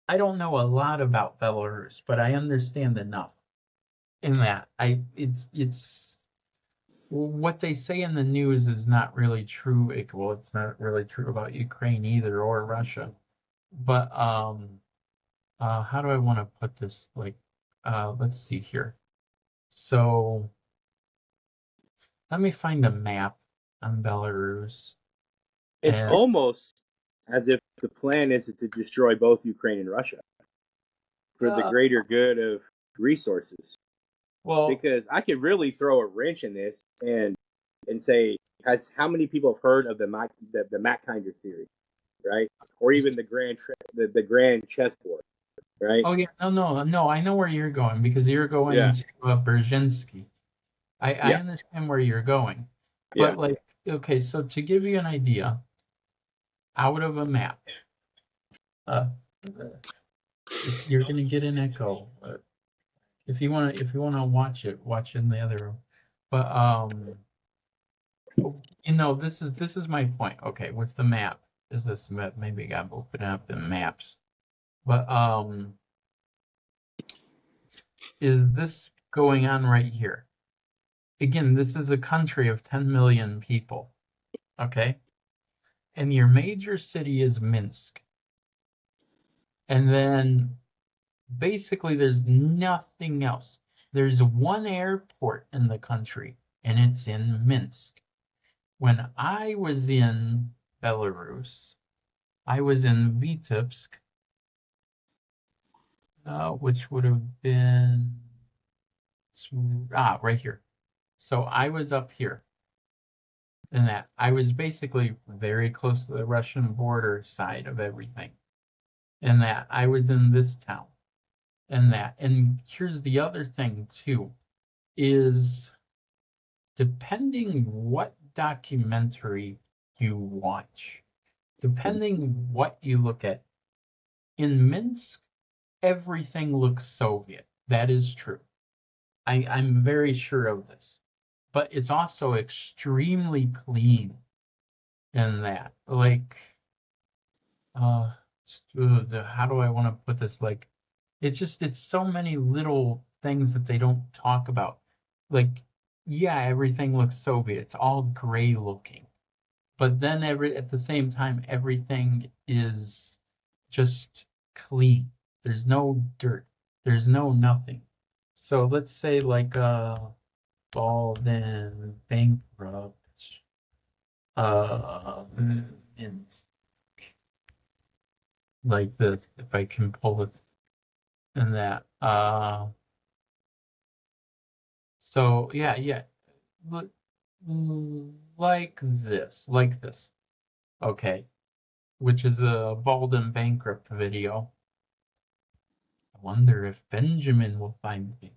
I don't know a lot about Belarus, but I understand enough in that it's what they say in the news is not really true. Well, it's not really true about Ukraine either, or Russia. But how do I want to put this? Like, let's see here. So let me find a map on Belarus. It's almost as if the plan is to destroy both Ukraine and Russia for the greater good of resources. Well, because I could really throw a wrench in this and say, how many people have heard of the Mackinder theory, right? Or even the grand chessboard, right? oh yeah, no, I know where you're going because you're going Yeah. to Brzezinski. I Yeah. understand where you're going, Yeah. but like, okay, so to give you an idea, out of a map, uh, you're gonna get an echo. If you wanna watch it, watch it in the other room. But this is my point. Okay, with the map, is this map? Maybe I gotta open up the maps. But is this going on right here? Again, this is a country of 10 million people. Okay, and your major city is Minsk, and then basically there's nothing else. There's one airport in the country, and it's in Minsk. When I was in Belarus, I was in Vitebsk, which would have been right here. So I was up here, and that I was basically very close to the Russian border side of everything, and that I was in this town, and that. And here's the other thing too, is depending what documentary you watch, depending what you look at, in Minsk, everything looks Soviet. That is true. I'm very sure of this. But it's also extremely clean in that. Like, uh, how do I want to put this? Like, it's so many little things that they don't talk about. Like, yeah, everything looks Soviet. It's all gray looking. But then at the same time, everything is just clean. There's no dirt. There's no nothing. So let's say like Baldwin bankrupt and like this, if I can pull it in that. So yeah. Look, like this. Okay, which is a Baldwin bankrupt video. I wonder if Benjamin will find me.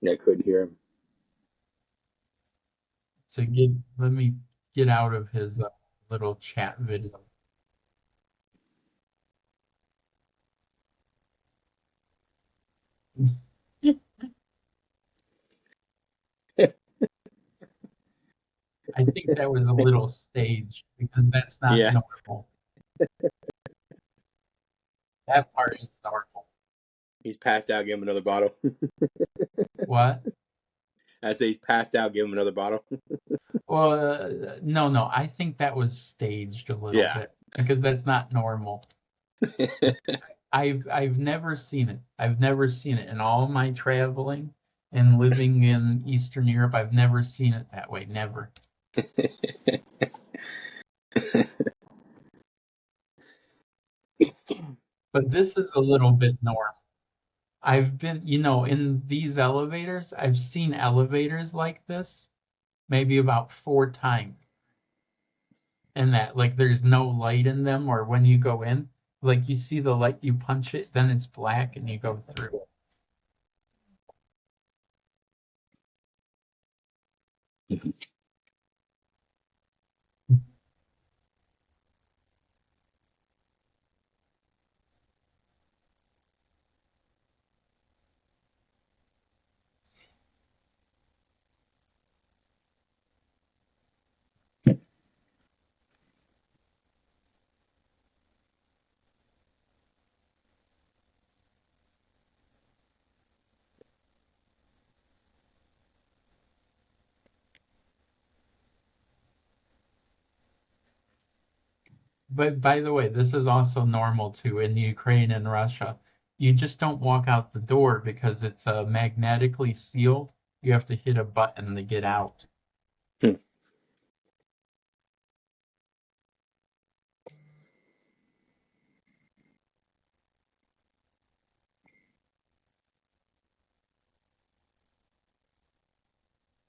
I couldn't hear him. Let me get out of his little chat video. I think that was a little staged because that's not Yeah. normal. That part is normal. He's passed out. Give him another bottle. What? I say he's passed out. Give him another bottle. Well, no. I think that was staged a little Yeah. bit because that's not normal. I've never seen it. I've never seen it in all my traveling and living in Eastern Europe. I've never seen it that way. Never. But this is a little bit normal. I've been, in these elevators, I've seen elevators like this maybe about 4 times. And that, like, there's no light in them, or when you go in, like, you see the light, you punch it, then it's black, and you go through. But by the way, this is also normal too in Ukraine and Russia. You just don't walk out the door because it's magnetically sealed. You have to hit a button to get out. Hmm.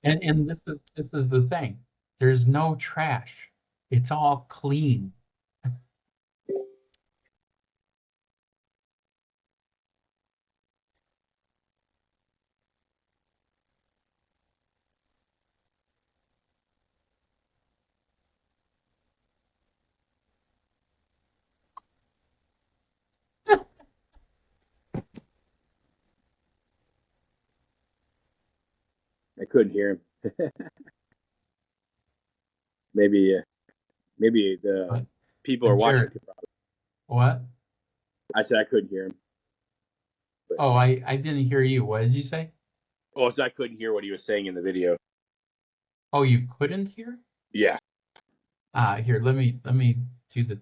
And this is the thing. There's no trash. It's all clean. I couldn't hear him. Maybe maybe the But, people are but watching. Jared, what? I said I couldn't hear him. But Oh, I didn't hear you. What did you say? oh, so I couldn't hear what he was saying in the video. Oh, you couldn't hear? Yeah, Here, let me do the.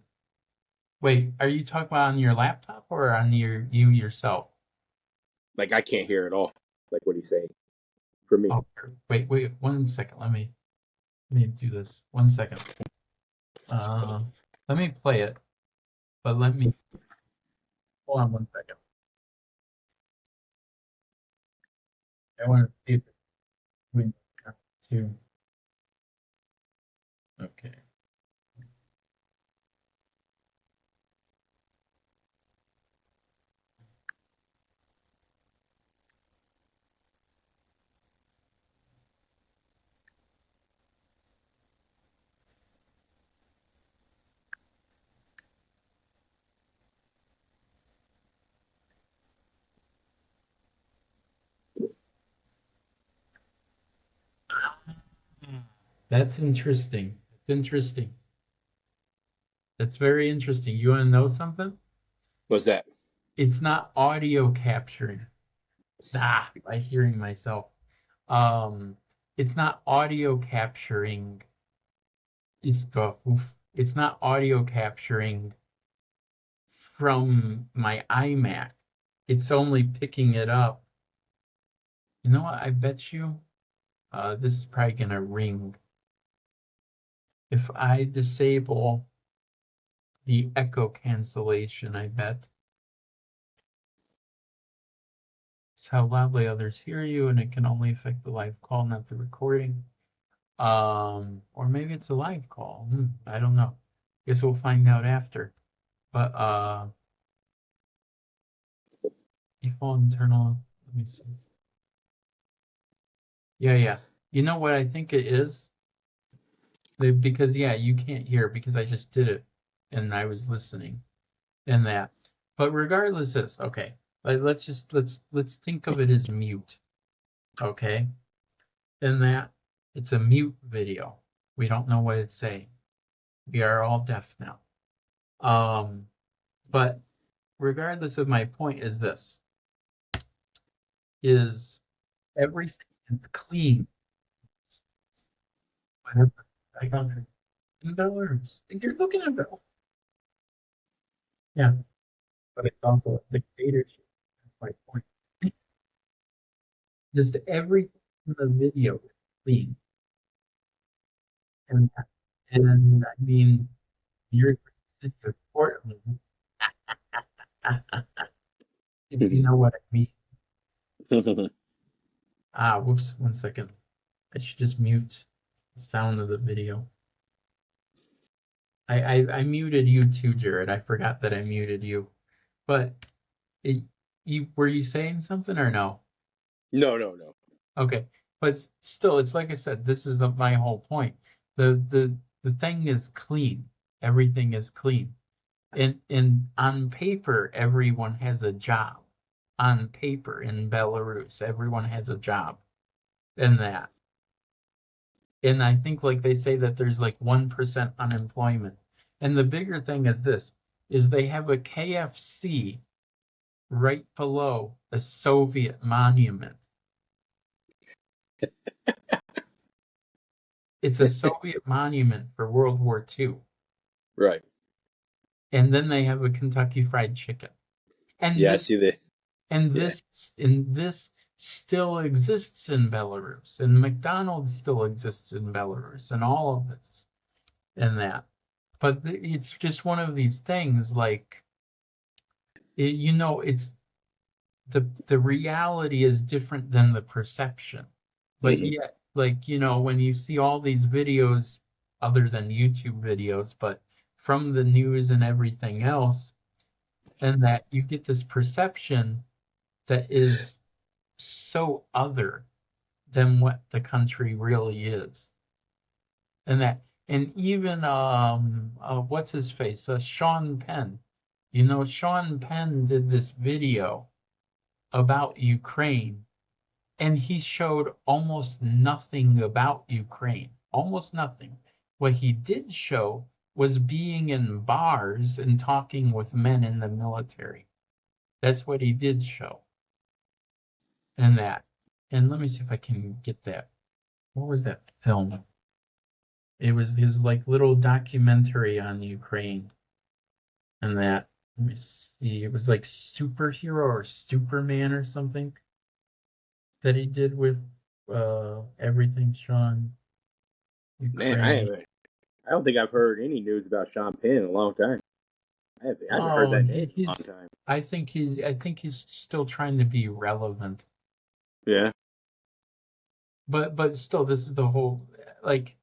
Wait, are you talking about on your laptop or on you yourself? like I can't hear at all. Like what he's saying for me. Oh, wait, 1 second. Let me do this. 1 second. Uh, let me play it, but let me hold on 1 second. I want to see if we have to. Okay. That's interesting. It's interesting. That's very interesting. You want to know something? What's that? It's not audio capturing. By hearing myself. Um, it's not audio capturing. It's not audio capturing from my iMac. It's only picking it up. You know what? I bet you this is probably gonna ring. If I disable the echo cancellation, I bet it's how loudly others hear you, and it can only affect the live call, not the recording. Or maybe it's a live call. I don't know. Guess we'll find out after. But default internal. Let me see. Yeah. You know what I think it is? Because yeah, you can't hear because I just did it and I was listening and that. But regardless, this okay. Let's think of it as mute. Okay, and that it's a mute video. We don't know what it's saying. We are all deaf now. But regardless of my point is this is everything is clean. Whatever. I got in Belarus. You're looking at Belarus. Yeah, but it's also a dictatorship. That's my point. Just everything in the video is clean. And and I mean you're city of Portland, if you know what I mean. Whoops, 1 second. I should just mute the sound of the video. I muted you too, Jared. I forgot that I muted you. But were you saying something or no? No. Okay, but still, it's like I said. This is my whole point. The thing is clean. Everything is clean. And on paper, everyone has a job. On paper, in Belarus, everyone has a job. In that. And I think like they say that there's like 1% unemployment. And the bigger thing is this, is they have a KFC right below a Soviet monument. It's a Soviet monument for World War II. Right. and then they have a Kentucky Fried Chicken. And Yeah, I this see the. and Yeah. this still exists in Belarus, and McDonald's still exists in Belarus, and all of this and that. But it's just one of these things, like it's the reality is different than the perception. But Hmm. yet, like, when you see all these videos, other than YouTube videos, but from the news and everything else, and that you get this perception that is so other than what the country really is. And even what's his face? Sean Penn. Sean Penn did this video about Ukraine, and he showed almost nothing about Ukraine. Almost nothing. What he did show was being in bars and talking with men in the military. That's what he did show. And that. And let me see if I can get that. What was that film? It was his like little documentary on Ukraine. And that. Let me see. It was like Superhero or Superman or something that he did with everything Sean Man, Ukraine. I don't think I've heard any news about Sean Penn in a long time. I haven't heard Oh, that name in a long time. I think he's still trying to be relevant. Yeah. But still, this is the whole, like,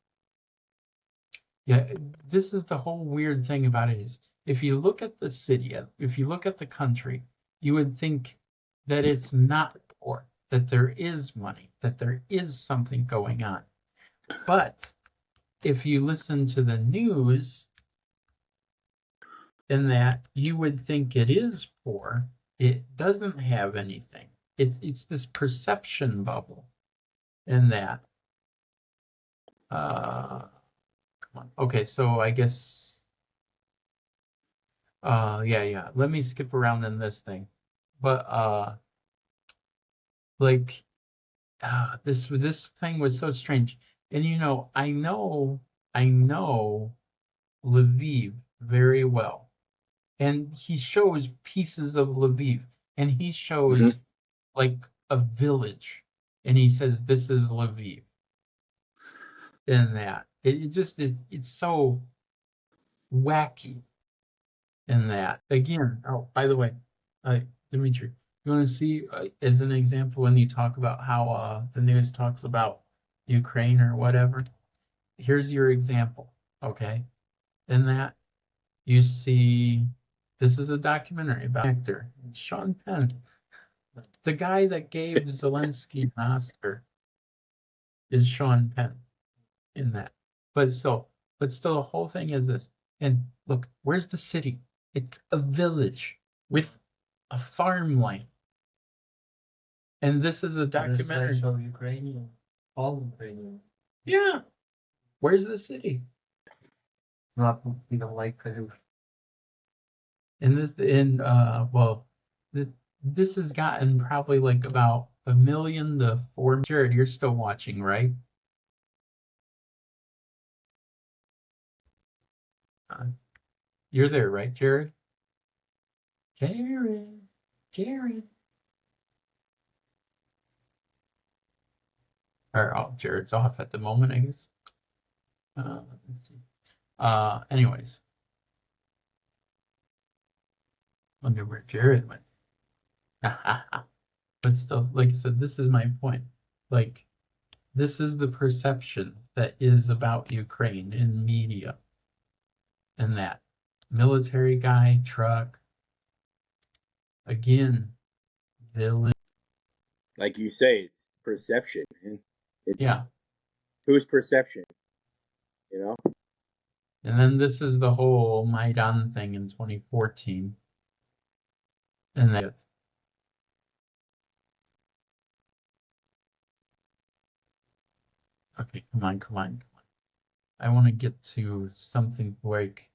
yeah, this is the whole weird thing about it is, if you look at the city, if you look at the country, you would think that it's not poor, that there is money, that there is something going on. But if you listen to the news, in that you would think it is poor, it doesn't have anything. It's this perception bubble in that. Come on. Okay, so I guess yeah. Let me skip around in this thing. But like this thing was so strange. And I know Lviv very well. And he shows pieces of Lviv, and he Hmm. shows like a village, and he says this is Lviv. In that, it's so wacky. In that, again. Oh, by the way, Dimitri, you want to see as an example when you talk about how the news talks about Ukraine or whatever? Here's your example, okay? In that, you see, this is a documentary about actor Sean Penn. The guy that gave Zelensky an Oscar is Sean Penn in that. But still, the whole thing is this. And look, where's the city? It's a village with a farmland. And this is a documentary. Show Ukrainian, all Ukrainian. Yeah. Where's the city? It's not even like Kadush. And this has gotten probably like about 1 million to 4 million. Jared, you're still watching, right? You're there, right, Jared? Jared. Or Jared's off at the moment, I guess. Let's see. Anyways, wonder where Jared went. But still, like I said, this is my point. Like, this is the perception that is about Ukraine in media, and that military guy, truck, again, village. Like you say, it's perception, man. It's Yeah. whose perception, you know? And then this is the whole Maidan thing in 2014. And that. Okay, come on. I want to get to something like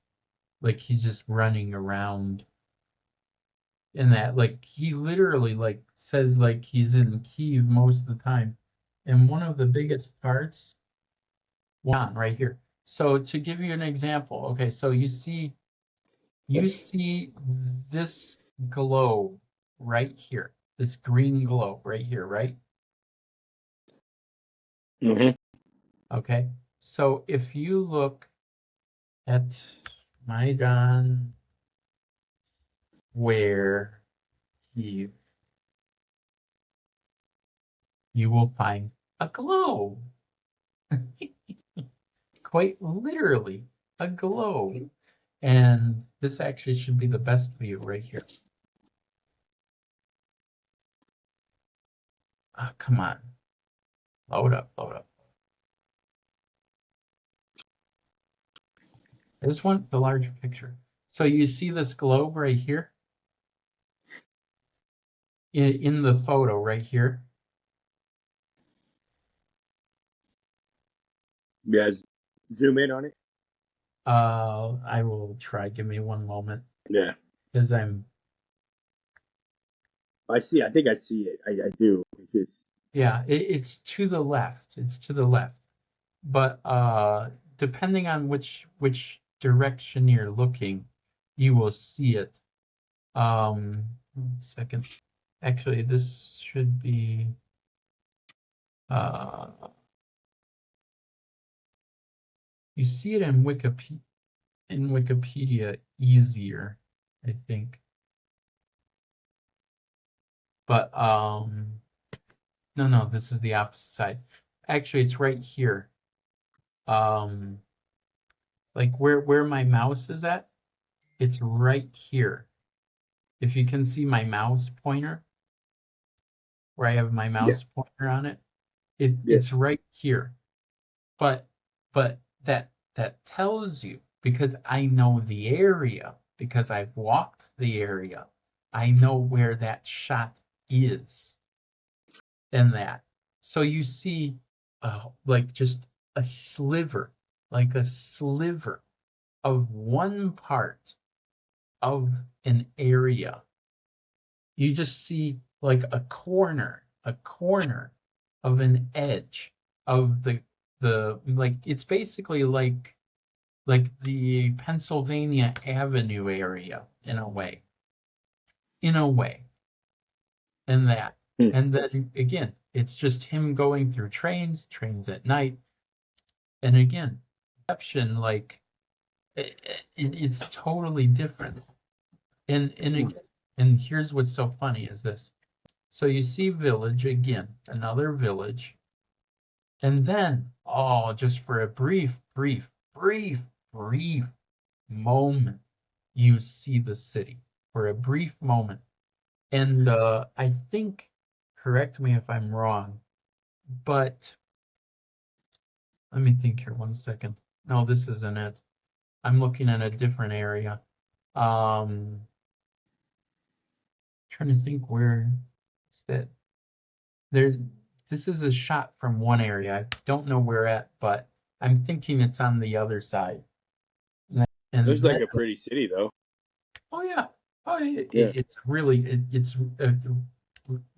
he's just running around in that. Like, he literally like says like he's in Kyiv most of the time. And one of the biggest parts, right here. So to give you an example, okay, so you see You see this globe right here, this green globe right here, right? Mm-hmm. Okay. So if you look at my John, where you will find a globe. Quite literally, a globe. And this actually should be the best view right here. Ah, come on. Load up, load up. This one, the larger picture. So you see this globe right here? In the photo right here? Yeah. Zoom in on it. I will try. Give me one moment. Yeah. Because I'm... I see. I think I see it. I do. Yeah, it's to the left. It's to the left. But depending on which direction you're looking, you will see it. 1 second. Actually, this should be uh, you see it in Wikipedia easier, I think. But no, this is the opposite side. Actually, it's right here. Like where my mouse is at, it's right here. If you can see my mouse pointer, where I have my Yeah. mouse pointer on it, it's Yes. right here. But that tells you, because I know the area, because I've walked the area, I know where that shot is in that. So you see like just a sliver, like a sliver of one part of an area. You just see like a corner of an edge of the like it's basically like the Pennsylvania Avenue area in a way. In a way. In that. Hmm. And then again, it's just him going through trains at night. And again, perception like it's totally different. And here's what's so funny is this. So you see village again, another village, and then, oh, just for a brief moment, you see the city for a brief moment. And I think, correct me if I'm wrong, but let me think here 1 second. No, this isn't it. I'm looking at a different area. Trying to think where is that. There, this is a shot from one area. I don't know where at, but I'm thinking it's on the other side. And Looks like then, a pretty city, though. oh yeah, oh Yeah. it's really it's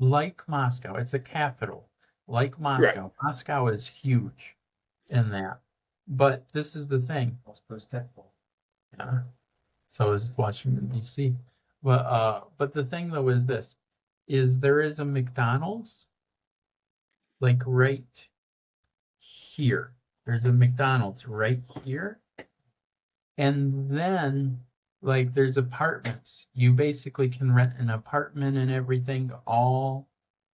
like Moscow. It's a capital, like Right. Moscow. Moscow is huge in that, but this is the thing. Moscow's capital. Yeah. So is Washington D.C. But the thing though is this: is there is a McDonald's like right here. There's a McDonald's right here. And then like there's apartments. You basically can rent an apartment and everything all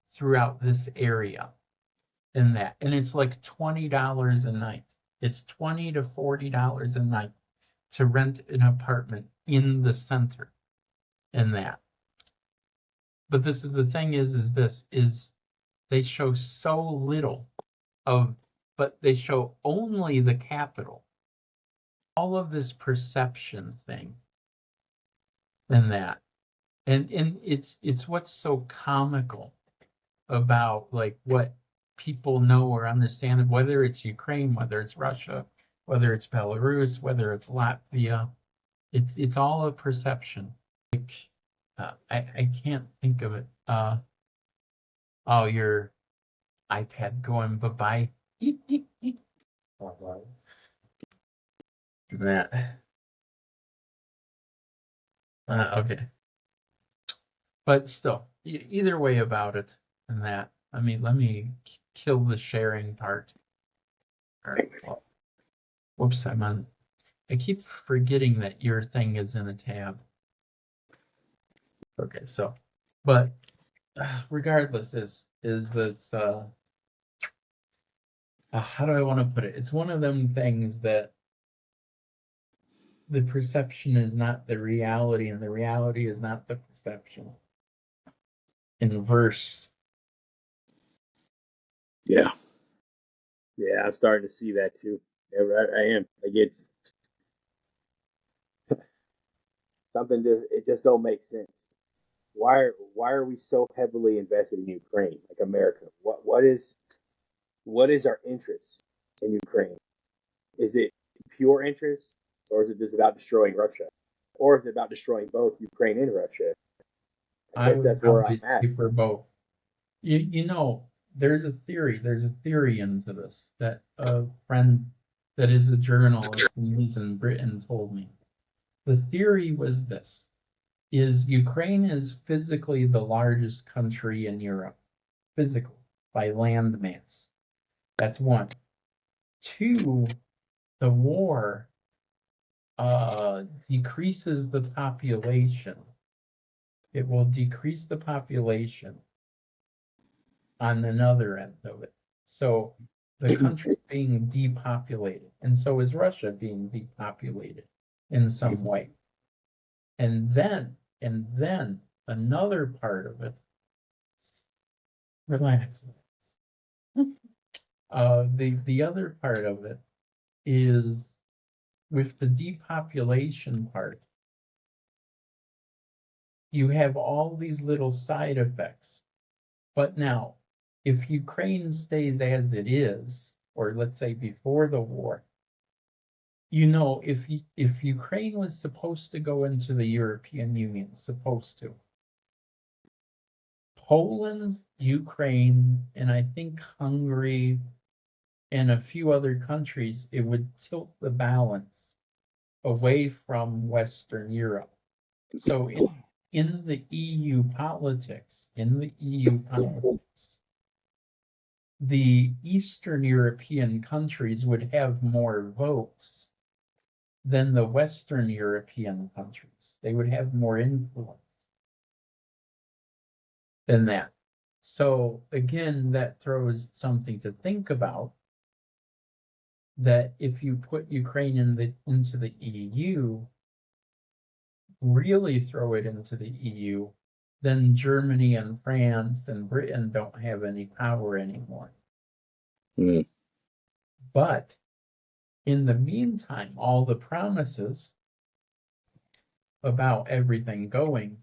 throughout this area in that. And it's like $20 a night. It's $20 to $40 a night to rent an apartment in the center in that. But this is the thing is this is they show so little of, but they show only the capital. All of this perception thing and that. And it's what's so comical about like what people know or understand, whether it's Ukraine, whether it's Russia, whether it's Belarus, whether it's Latvia, it's all a perception. Like I can't think of it. Oh, your iPad going bye-bye. That. Okay. But still, either way about it and that. I mean, let me kill the sharing part. Well, whoops, I keep forgetting that your thing is in a tab. Okay, so, but regardless, is it's how do I want to put it? It's one of them things that the perception is not the reality, and the reality is not the perception. Inverse. Yeah. Yeah, I'm starting to see that too. Yeah, I am. Like it's something. It just don't make sense. Why are we so heavily invested in Ukraine, like America? What is our interest in Ukraine? Is it pure interest, or is it just about destroying Russia, or is it about destroying both Ukraine and Russia? I I guess would that's where I'm probably at. say for both. You know, there's a theory into this that a friend that is a journalist and he's in Britain told me. The theory was this, is Ukraine is physically the largest country in Europe, physically, by land mass. That's one. Two, the war decreases the population. It will decrease the population on another end of it. So the country being depopulated, and so is Russia being depopulated in some way. And then another part of it, relax. The other part of it is with the depopulation part, you have all these little side effects. But now, if Ukraine stays as it is, or let's say before the war, you know, if Ukraine was supposed to go into the European Union, supposed to, Poland, Ukraine, and I think Hungary and a few other countries, it would tilt the balance away from Western Europe. So in the EU politics, the Eastern European countries would have more votes than the Western European countries. They would have more influence than that. So again, that throws something to think about, that if you put Ukraine into the EU, really throw it into the EU, then Germany and France and Britain don't have any power anymore. Mm. But in the meantime, all the promises about everything going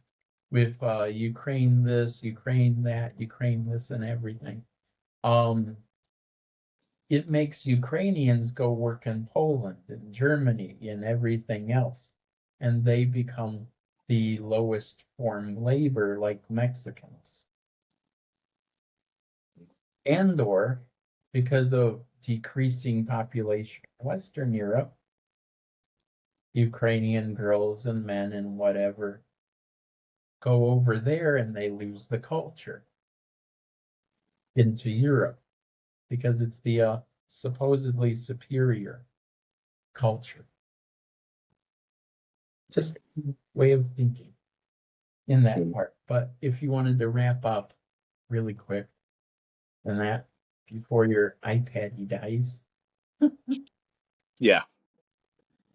with Ukraine this, Ukraine that, Ukraine this, and everything, it makes Ukrainians go work in Poland and Germany and everything else, and they become the lowest form labor like Mexicans. And or because of decreasing population in Western Europe, Ukrainian girls and men and whatever go over there and they lose the culture into Europe because it's the supposedly superior culture. Just way of thinking in that part. But if you wanted to wrap up really quick and that before your iPad dies. Yeah.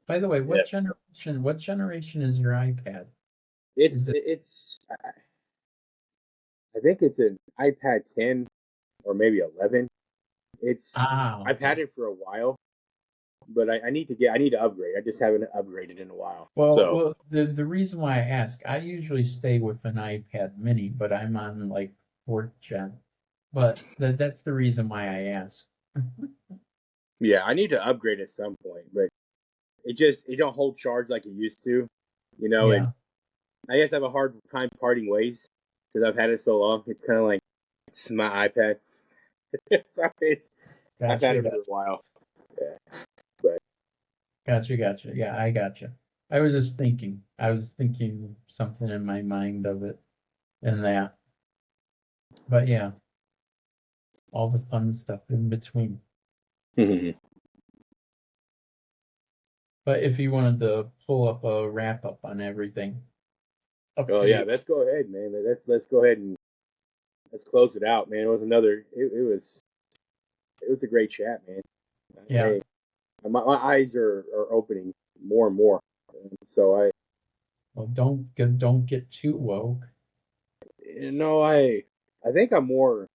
By the way, Yeah. what generation is your iPad? It's I think it's an iPad 10 or maybe 11. I've had it for a while, but I need to upgrade. I just haven't upgraded in a while. Well, the reason why I ask, I usually stay with an iPad mini, but I'm on like fourth gen. But that's the reason why I ask. Yeah, I need to upgrade at some point, but it don't hold charge like it used to, and Yeah, I guess I have a hard time parting ways since I've had it so long. It's kind of like it's my iPad. So I've had it for a while. Yeah, but gotcha. Yeah, I gotcha. I was just thinking. I was thinking something in my mind of it and that. But yeah, all the fun stuff in between. But if you wanted to pull up a wrap up on everything, up Oh to yeah, you. let's go ahead, man. Let's go ahead and let's close it out, man. It was another. It was a great chat, man. Yeah. My eyes are opening more and more. So Well, don't get too woke. I think I'm more.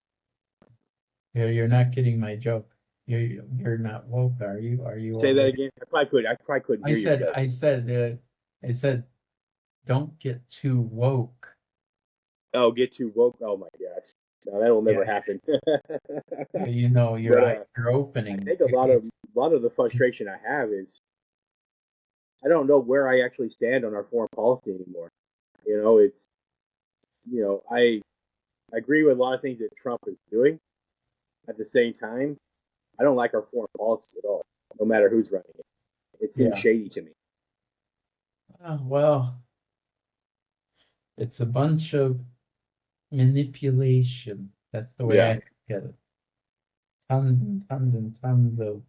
You're not getting my joke. You're not woke, are you? Are you Say that already? again. I probably couldn't hear your joke. I said, don't get too woke. Oh, get too woke. Oh my gosh. No, that will never Yeah, happen. you know, But you're I opening. think a lot of the frustration I have is I don't know where I actually stand on our foreign policy anymore. You know, it's I agree with a lot of things that Trump is doing. At the same time, I don't like our foreign policy at all, no matter who's running it. It seems Yeah. shady to me. Well, it's a bunch of manipulation. That's the way I Yeah, look at it. Tons and tons and tons of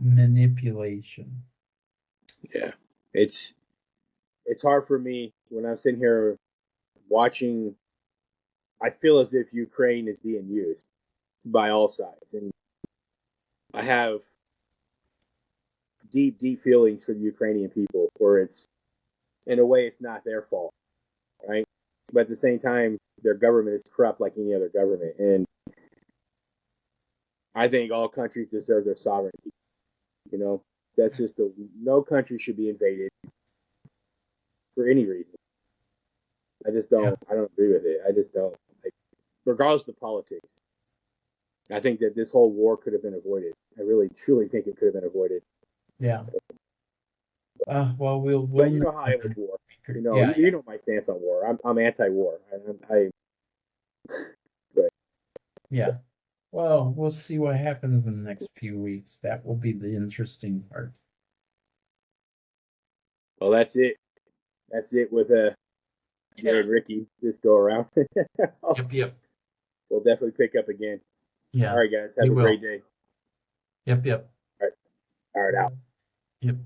manipulation. yeah. It's hard for me when I'm sitting here watching. I feel as if Ukraine is being used by all sides, and I have deep, deep feelings for the Ukrainian people, where it's in a way it's not their fault, right? But at the same time, their government is corrupt like any other government, and I think all countries deserve their sovereignty. You know, that's just no country should be invaded for any reason. I just Yeah. don't. I don't agree with it. I just don't. Like, regardless of politics, I think that this whole war could have been avoided. I really, truly think it could have been avoided. Yeah. Well, we'll But you know know how I am with war. You know, Yeah, you know my stance on war. I'm anti-war. But yeah. Well, we'll see what happens in the next few weeks. That will be the interesting part. well, that's it. That's it with Jay and Ricky this go around. Yep, yep. We'll definitely pick up again. All Yeah, right, guys. we Have a will. great day. Yep, yep. All right, out. Yep.